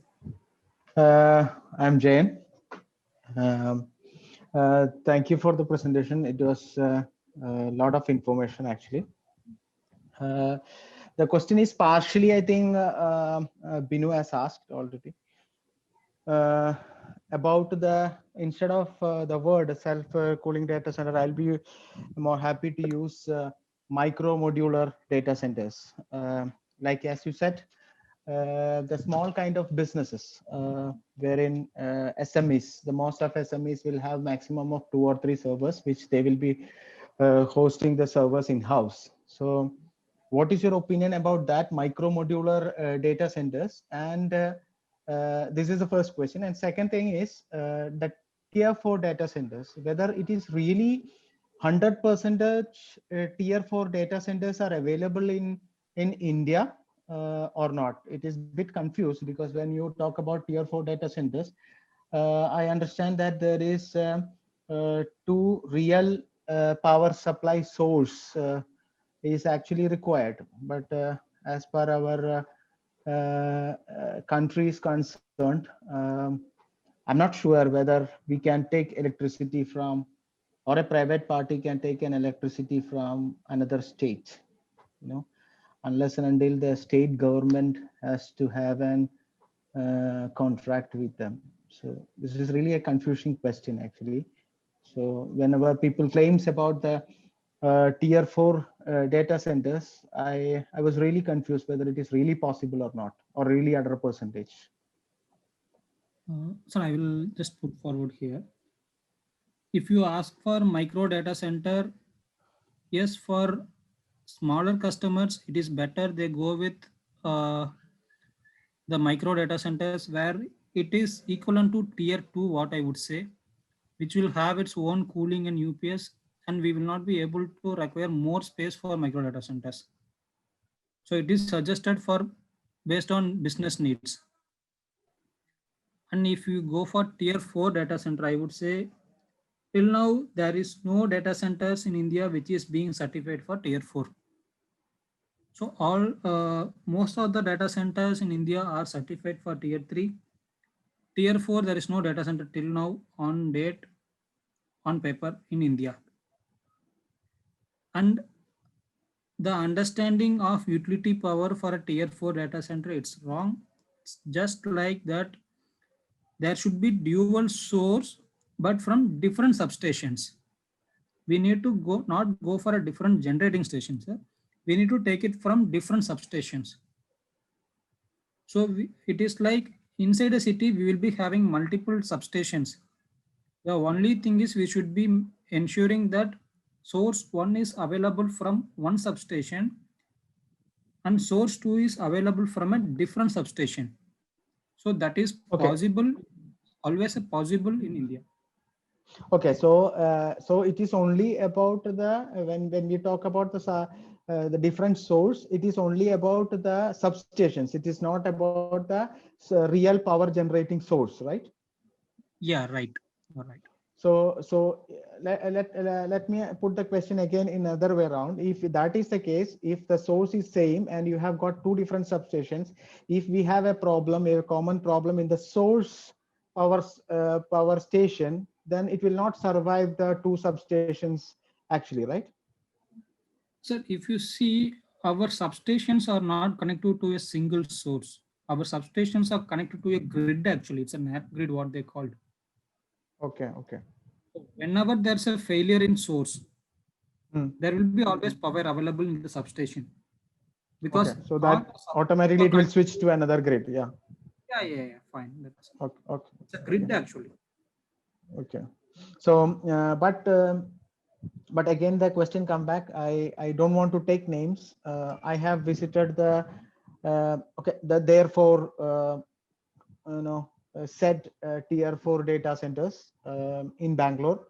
D: sir.
F: I'm Jain. Thank you for the presentation. It was a lot of information, actually. The question is partially, I think, Binu has asked already. About the, instead of the word self-cooling data center, I'll be more happy to use micro modular data centers. Like as you said, the small kind of businesses wherein SMEs, the most of SMEs will have maximum of 2 or 3 servers, which they will be hosting the servers in-house. So what is your opinion about that micro modular data centers? And this is the first question. And second thing is that tier 4 data centers, whether it is really 100% tier 4 data centers are available in India or not. It is a bit confused because when you talk about tier 4 data centers, I understand that there is 2 real power supply source is actually required. But as per our country is concerned, I'm not sure whether we can take electricity from, or a private party can take an electricity from another state, you know, unless and until the state government has to have an contract with them. So this is really a confusing question, actually. So whenever people claims about the tier 4 data centers, I was really confused whether it is really possible or not, or really under a percentage.
D: So I will just put forward here. If you ask for micro data center, yes, for smaller customers, it is better they go with the micro data centers where it is equivalent to tier 2, what I would say, which will have its own cooling and UPS.
G: and we will not be able to require more space for micro data centers. So it is suggested for based on business needs. And if you go for tier 4 data center, I would say till now there is no data centers in India which is being certified for tier 4. So most of the data centers in India are certified for tier 3. Tier 4, there is no data center till now on date, on paper in India. And the understanding of utility power for a tier 4 data center, it's wrong. It's just like that there should be dual source, but from different substations. We need to not go for a different generating station, sir. We need to take it from different substations. So it is like inside a city, we will be having multiple substations. The only thing is we should be ensuring that source 1 is available from one substation and source 2 is available from a different substation. So that is possible, always possible in India.
F: Okay, so it is only about the when we talk about the different source, it is only about the substations. It is not about the real power generating source, right?
G: Yeah, right. All right.
F: So let me put the question again in another way around. If that is the case, if the source is same and you have got two different substations, if we have a problem, a common problem in the source power station, then it will not survive the two substations actually, right?
G: Sir, if you see, our substations are not connected to a single source. Our substations are connected to a grid actually. It's a NAT grid, what they called.
F: Okay.
G: Whenever there's a failure in source, there will be always power available in the substation. Because
F: so that automatically it will switch to another grid. Yeah,
G: fine. That's
F: okay.
G: It's a grid actually.
F: Okay. So, but again, the question come back. I don't want to take names. I have visited the therefore said tier 4 data centers in Bangalore,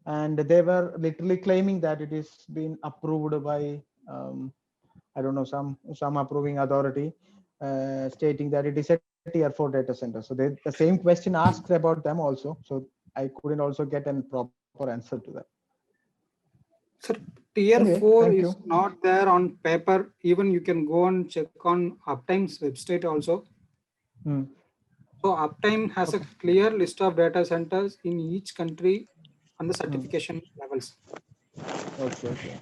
F: and they were literally claiming that it is been approved by I don't know, some approving authority, stating that it is a tier 4 data center. So the same question asked about them also. So I couldn't also get a proper answer to that.
D: Sir, tier
F: Anyway,
D: 4 is not there on paper. Even you can go and check on Uptime's website also. So Uptime has a clear list of data centers in each country and the certification levels.
F: Okay.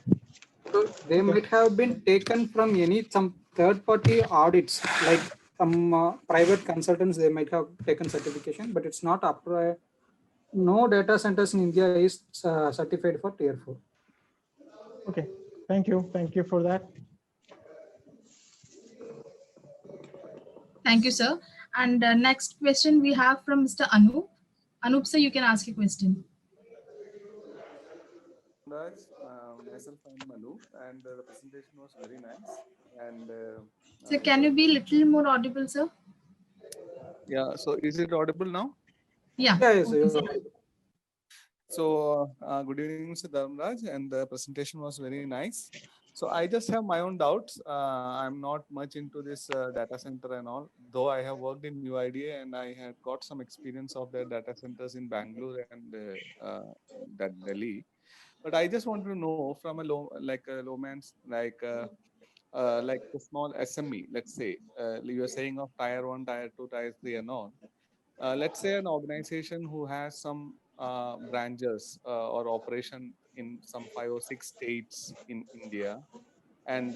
D: So they might have been taken from some third-party audits, like some private consultants. They might have taken certification, but it's not up. No data centers in India is certified for tier 4.
F: Okay, thank you for that.
A: Thank you, sir. And next question we have from Mr. Anup. Anup, sir, you can ask a question.
H: Myself, I'm Manu, and the presentation was very nice. And
A: so can you be a little more audible, sir?
H: Yeah. So is it audible now?
A: Yeah.
D: Yes.
H: So good evening, Mr. Dharmraj, and the presentation was very nice. So I just have my own doubts. I'm not much into this data center and all, though I have worked in UIDA and I had got some experience of their data centers in Bangalore and that Delhi. But I just want to know from a lowman's like a small SME, let's say, you are saying of tier 1, tier 2, tier 3 and all. Let's say an organization who has some branches or operation in some 5 or 6 states in India, and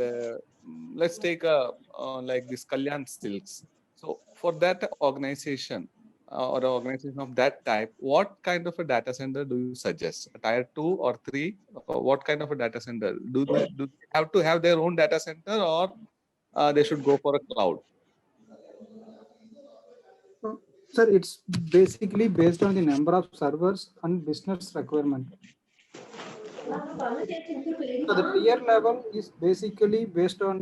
H: let's take like this Kalyan Silks. So for that organization or an organization of that type, what kind of a data center do you suggest? A tier 2 or 3? What kind of a data center? Do they have to have their own data center, or they should go for a cloud?
D: Sir, it's basically based on the number of servers and business requirement. So the tier level is basically based on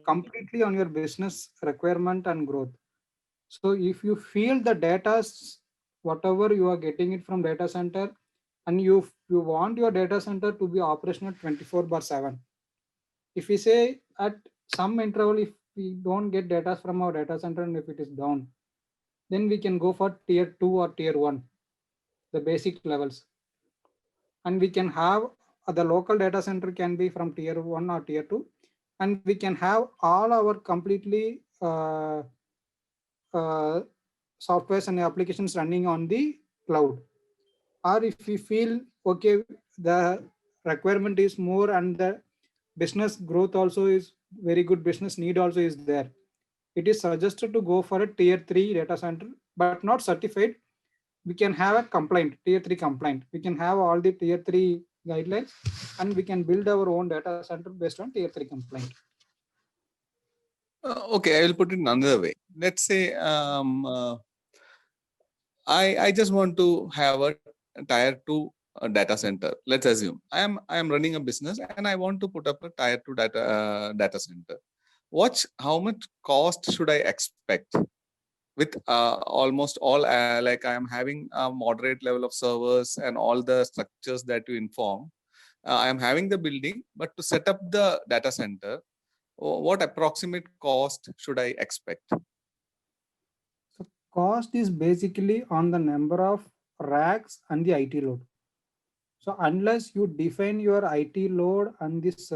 D: completely on your business requirement and growth. So if you feel the data, whatever you are getting it from data center, and you want your data center to be operational 24/7. If we say at some interval, if we don't get data from our data center and if it is down, then we can go for tier 2 or tier 1, the basic levels. And we can have the local data center can be from tier 1 or tier 2, and we can have all our completely softwares and applications running on the cloud. Or if we feel okay, the requirement is more and the business growth also is very good, business need also is there, it is suggested to go for a tier 3 data center, but not certified. We can have a compliant, tier 3 compliant. We can have all the tier 3 guidelines, and we can build our own data center based on tier 3 compliant.
H: Okay, I will put it another way. Let's say I just want to have a tier 2 data center. Let's assume I am running a business and I want to put up a tier 2 data center. How much cost should I expect with almost all like I am having a moderate level of servers and all the structures that you inform. I am having the building, but to set up the data center, what approximate cost should I expect?
D: So cost is basically on the number of racks and the IT load. So unless you define your IT load and this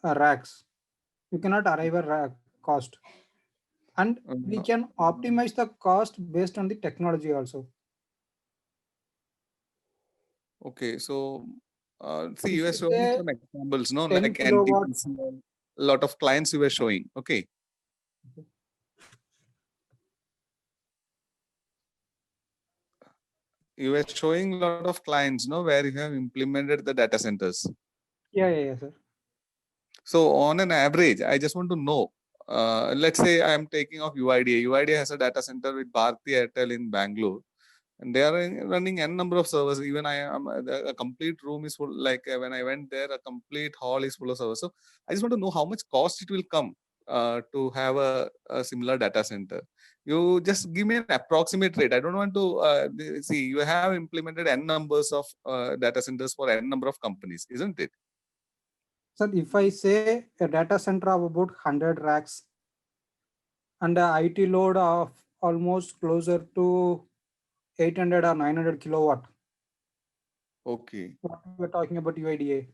D: racks, you cannot arrive at rack cost. And we can optimize the cost based on the technology also.
H: Okay, so see,
D: If
H: you were
D: you
H: showing
D: say
H: some examples, no,
D: 10
H: like
D: kilowatt,
H: NTPC, a lot of clients you were showing. Okay. You were showing a lot of clients, no, where you have implemented the data centers.
D: yeah, sir.
H: So on an average, I just want to know, let's say I am taking off UIDA. UIDA has a data center with Bharti Airtel in Bangalore, and they are running n number of servers. Even I am a complete room is full. Like when I went there, a complete hall is full of servers. So I just want to know how much cost it will come to have a similar data center. You just give me an approximate rate. I don't want to see. You have implemented n numbers of data centers for n number of companies, isn't it?
D: Sir, if I say a data center of about 100 racks and a IT load of almost closer to 800 or 900 kilowatt,
H: Okay.
D: what we're talking about UIDA.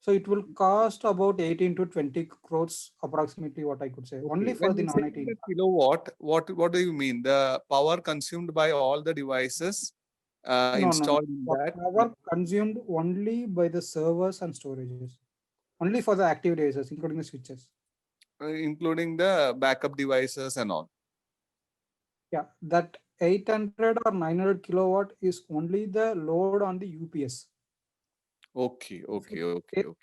D: So it will cost about 18 to 20 crores approximately, what I could say, only for
H: When
D: the
H: you say
D: non-IT.
H: the kilowatt, what do you mean? The power consumed by all the devices
D: No.
H: installed in
D: The
H: that,
D: power consumed only by the servers and storages, only for the active devices, including the switches.
H: including the backup devices and all.
D: Yeah, that 800 or 900 kilowatt is only the load on the UPS.
H: Okay.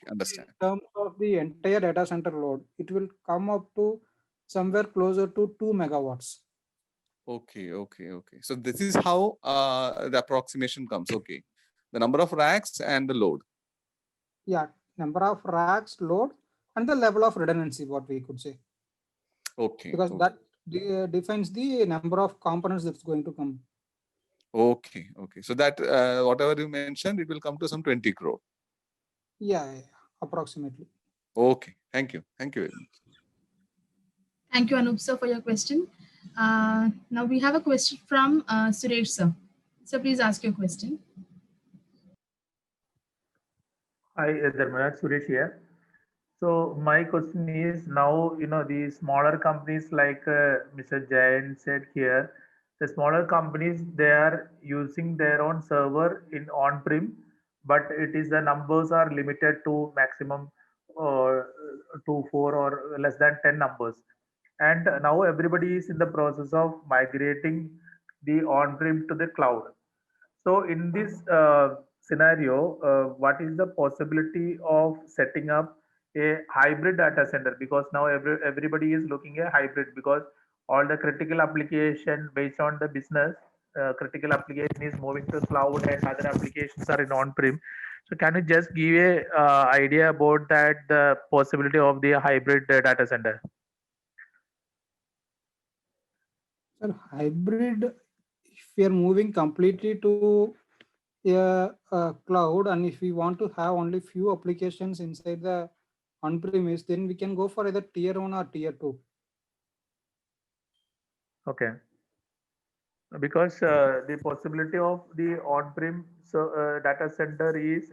H: Understand.
D: In terms of the entire data center load, it will come up to somewhere closer to 2 megawatts.
H: Okay. So this is how the approximation comes. Okay. The number of racks and the load.
D: Yeah, number of racks, load, and the level of redundancy, what we could say.
H: Okay.
D: Because that defines the number of components that's going to come.
H: Okay. So that whatever you mentioned, it will come to some 20 crore.
D: Yeah, approximately.
H: Okay. Thank you very much.
A: Thank you, Anup sir, for your question. Now we have a question from Suresh sir. So please ask your question.
C: Hi, Dharmaraj, Suresh here. So my question is now, the smaller companies like Mr. Jain said here, the smaller companies, they are using their own server in on-prem, but it is the numbers are limited to maximum to 4 or less than 10 numbers. And now everybody is in the process of migrating the on-prem to the cloud. So in this scenario, what is the possibility of setting up a hybrid data center? Because now everybody is looking at hybrid because all the critical application based on the business, critical application is moving to cloud and other applications are in on-prem. So can you just give a idea about that, the possibility of the hybrid data center?
D: So hybrid, if we are moving completely to a cloud, and if we want to have only few applications inside the on-premise, then we can go for either tier 1 or tier 2.
C: Okay. Because the possibility of the on-prem data center is,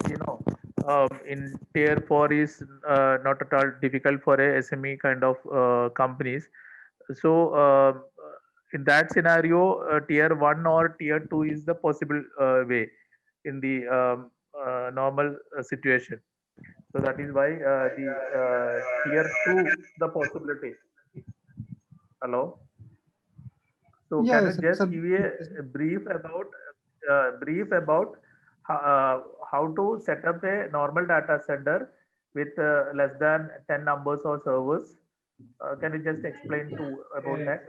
C: in tier 4 is not at all difficult for a SME kind of companies. So in that scenario, tier 1 or tier 2 is the possible way in the normal situation. So that is why the tier 2 the possibility. Hello. So can you
D: Yes,
C: just
D: sir.
C: give a brief about how to set up a normal data center with less than 10 numbers or servers? Can you just explain about that?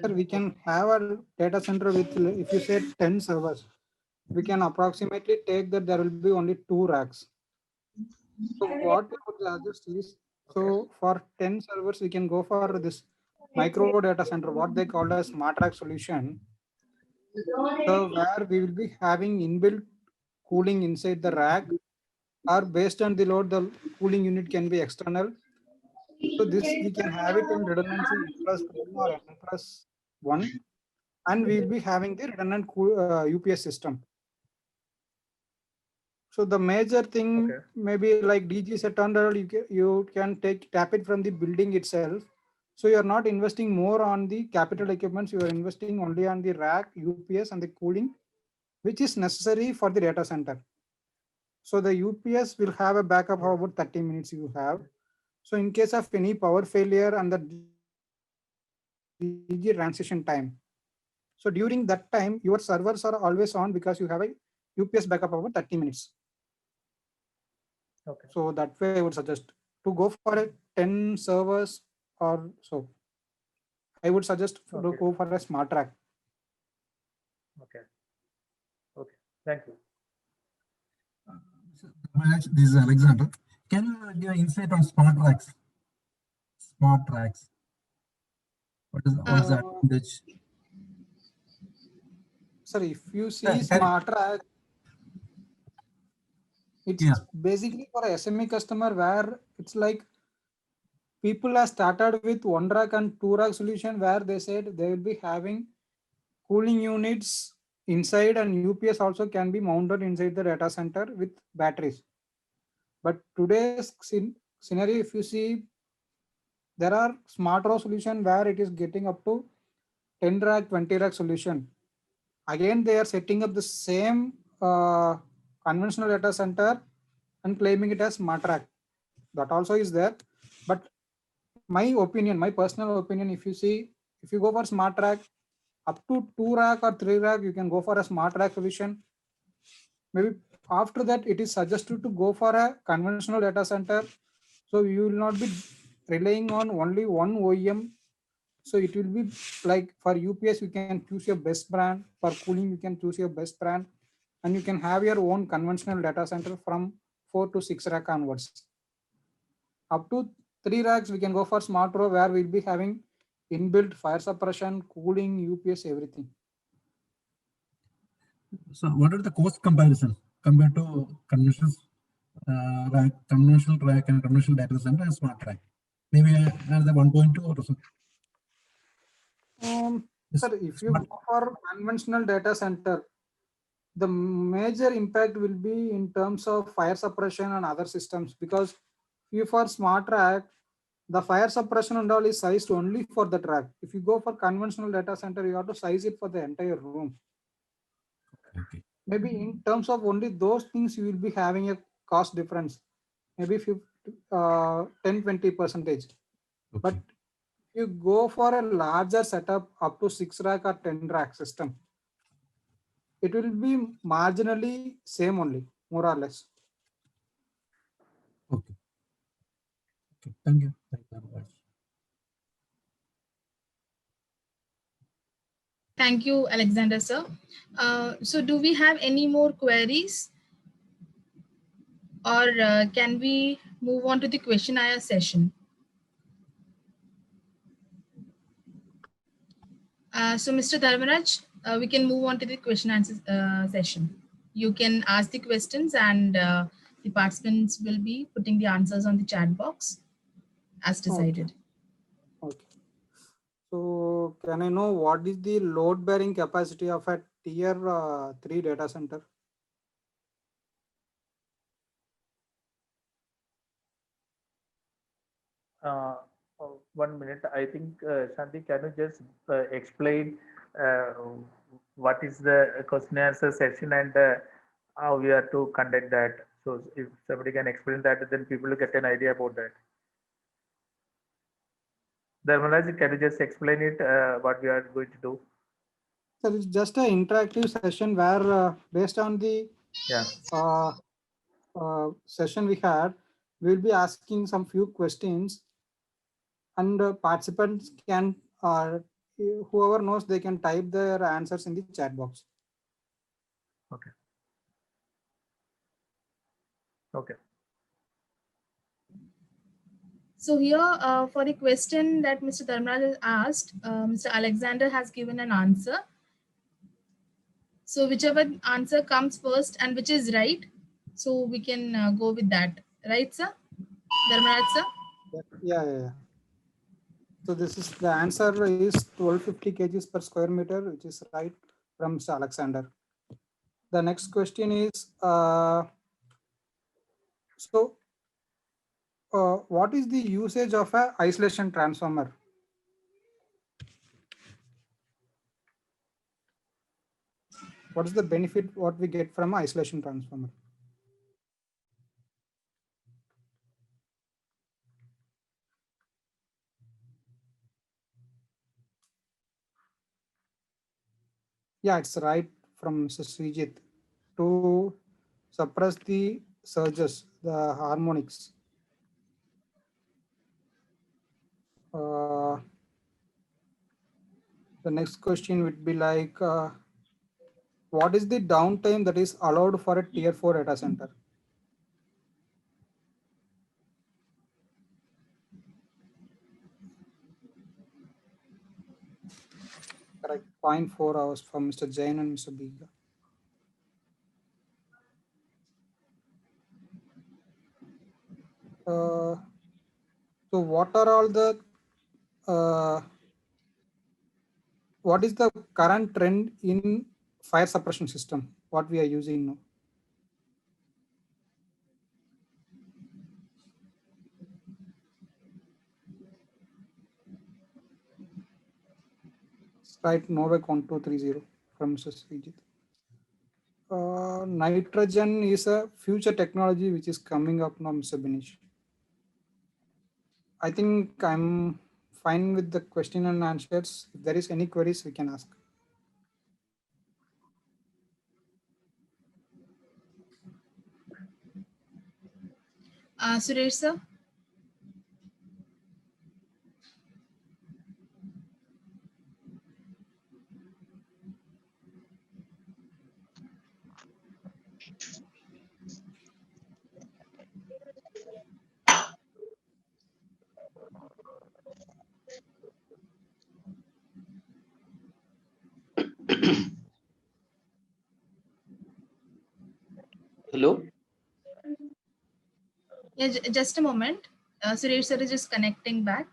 D: Sir, we can have a data center with, if you say 10 servers, we can approximately take that there will be only 2 racks. So what we would suggest is, so for 10 servers, we can go for this micro data center, what they call as smart rack solution. So where we will be having inbuilt cooling inside the rack, or based on the load, the cooling unit can be external. So this we can have it in redundancy N+1 or N+1, and we will be having the redundant UPS system. So the major thing maybe like DG set under, you can tap it from the building itself. So you're not investing more on the capital equipments, you are investing only on the rack, UPS and the cooling, which is necessary for the data center. So the UPS will have a backup of about 30 minutes you have. So in case of any power failure and the DG transition time, so during that time, your servers are always on because you have a UPS backup of about 30 minutes.
C: Okay.
D: So that way I would suggest to go for a 10 servers or so. I would suggest to go for a smart rack.
C: Okay. Okay. Thank you.
I: This is Alexander. Can you give insight on smart racks? Smart racks. What is the advantage?
D: Sorry, if you see smart rack, it's basically for a SME customer where it's like people have started with 1 rack and 2 rack solution where they said they will be having cooling units inside, and UPS also can be mounted inside the data center with batteries. But today's scenario, if you see, there are smart row solution where it is getting up to 10 rack, 20 rack solution. Again, they are setting up the same conventional data center and claiming it as smart rack. That also is there. But my opinion, my personal opinion, if you see, if you go for smart rack, up to 2 rack or 3 rack, you can go for a smart rack solution. Maybe after that, it is suggested to go for a conventional data center. So you will not be relying on only one OEM. So it will be like for UPS, you can choose your best brand. For cooling, you can choose your best brand. And you can have your own conventional data center from 4 to 6 rack onwards. Up to 3 racks, we can go for smart row where we'll be having inbuilt fire suppression, cooling, UPS, everything.
I: So what are the cost comparison compared to conventional rack and conventional data center and smart rack? Maybe another 1.2 or so.
D: Sir, if you go for conventional data center, the major impact will be in terms of fire suppression and other systems, because if for smart rack, the fire suppression and all is sized only for the rack. If you go for conventional data center, you have to size it for the entire room.
I: Okay.
D: Maybe in terms of only those things, you will be having a cost difference, maybe 10-20%. Okay. But you go for a larger setup up to 6 rack or 10 rack system, it will be marginally same only, more or less.
I: Okay. Okay. Thank you. Thank you very much.
A: Thank you, Alexander, sir. So do we have any more queries? Or can we move on to the question and answer session? So Mr. Dharmaraj, we can move on to the question answer session. You can ask the questions and the participants will be putting the answers on the chat box as decided.
D: Okay. So can I know what is the load bearing capacity of a tier 3 data center?
C: Uh, 1 minute. I think Shanti, can you just explain what is the question answer session and how we are to conduct that? So if somebody can explain that, then people will get an idea about that. Dharmalaj, can you just explain it, what we are going to do?
D: So it's just an interactive session where based on the session we had, we'll be asking some few questions and participants can, whoever knows, they can type their answers in the chat box.
C: Okay. Okay.
A: So here for the question that Mr. Dharmalaj has asked, Mr. Alexander has given an answer. So whichever answer comes first and which is right, so we can go with that. Right, sir? Dharmalaj, sir?
D: Yeah. So this is the answer is 1250 kgs per square meter, which is right from Mr. Alexander. The next question is, what is the usage of a isolation transformer? What is the benefit what we get from isolation transformer? Yeah, it's right from Mr. Srijit, to suppress the surges, the harmonics. The next question would be like, what is the downtime that is allowed for a tier 4 data center? Correct, 0.4 hours from Mr. Jain and Mr. Biga. So what are all the, what is the current trend in fire suppression system, what we are using now? Right, Novak 1230 from Mr. Srijit. Nitrogen is a future technology which is coming up now, Mr. Binish. I think I'm fine with the question and answers. If there is any queries, we can ask.
A: Suresh, sir?
J: Hello?
A: Yeah, just a moment. Suresh sir is just connecting back.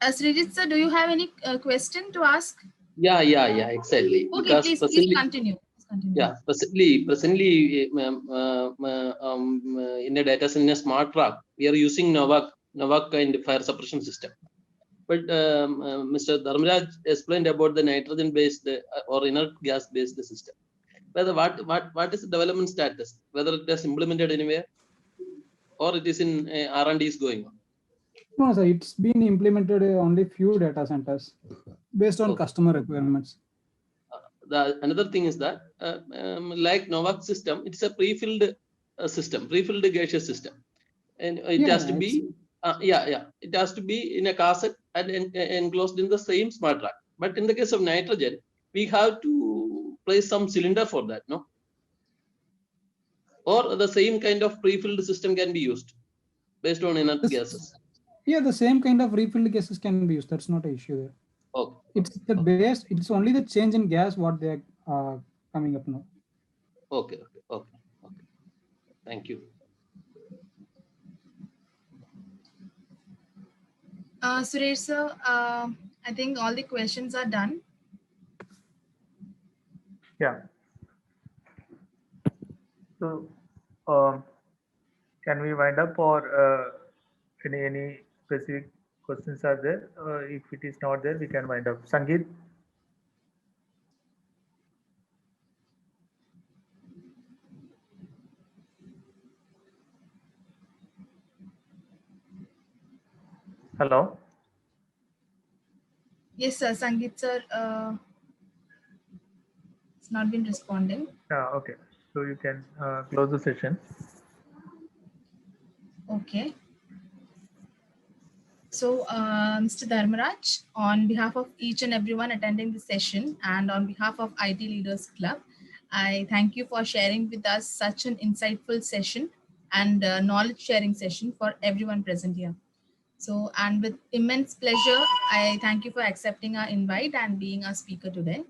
A: Srijit sir, do you have any question to ask?
J: Yeah, exactly.
A: Okay,
J: Because
A: please continue.
J: Yeah, presently in a data center, in a smart rack, we are using Novak kind of fire suppression system. But Mr. Dharmalaj explained about the nitrogen-based or inert gas-based system. Whether what is the development status? Whether it is implemented anywhere, or it is in R&D is going on.
D: No, sir, it's been implemented only few data centers based on customer requirements.
J: Another thing is that like Novak system, it's a pre-filled system, pre-filled gaseous system, and it has to be it has to be in a cassette and enclosed in the same smart rack. But in the case of nitrogen, we have to place some cylinder for that, no? Or the same kind of pre-filled system can be used based on inert gases.
D: Yeah, the same kind of refilled gases can be used. That's not an issue there. It's the base. It's only the change in gas what they are coming up now.
J: Okay. Thank you.
A: Suresh sir, I think all the questions are done.
C: Yeah. So, can we wind up, or any specific questions are there? If it is not there, we can wind up. Sangeet? Hello?
A: Yes, sir. Sangeet sir, it's not been responding.
C: Okay. So you can close the session.
A: Okay. So, Mr. Dharmaraj, on behalf of each and everyone attending the session and on behalf of IT Leaders Club, I thank you for sharing with us such an insightful session and knowledge sharing session for everyone present here. So, and with immense pleasure, I thank you for accepting our invite and being our speaker today.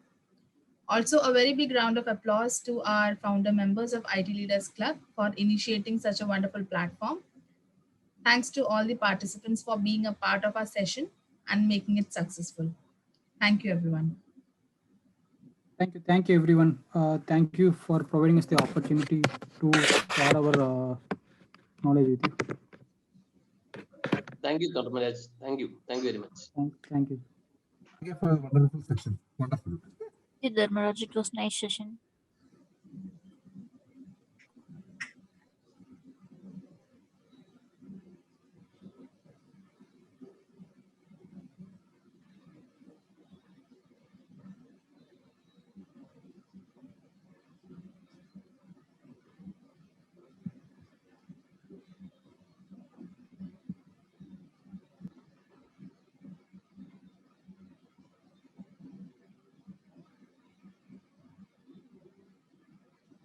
A: Also, a very big round of applause to our founder members of IT Leaders Club for initiating such a wonderful platform. Thanks to all the participants for being a part of our session and making it successful. Thank you, everyone.
D: Thank you, everyone. Thank you for providing us the opportunity to share our knowledge with you.
J: Thank you, Dr. Maraj. Thank you very much.
D: Thank you.
I: Thank you for a wonderful section. Wonderful.
K: Dharmaraj, it was nice session.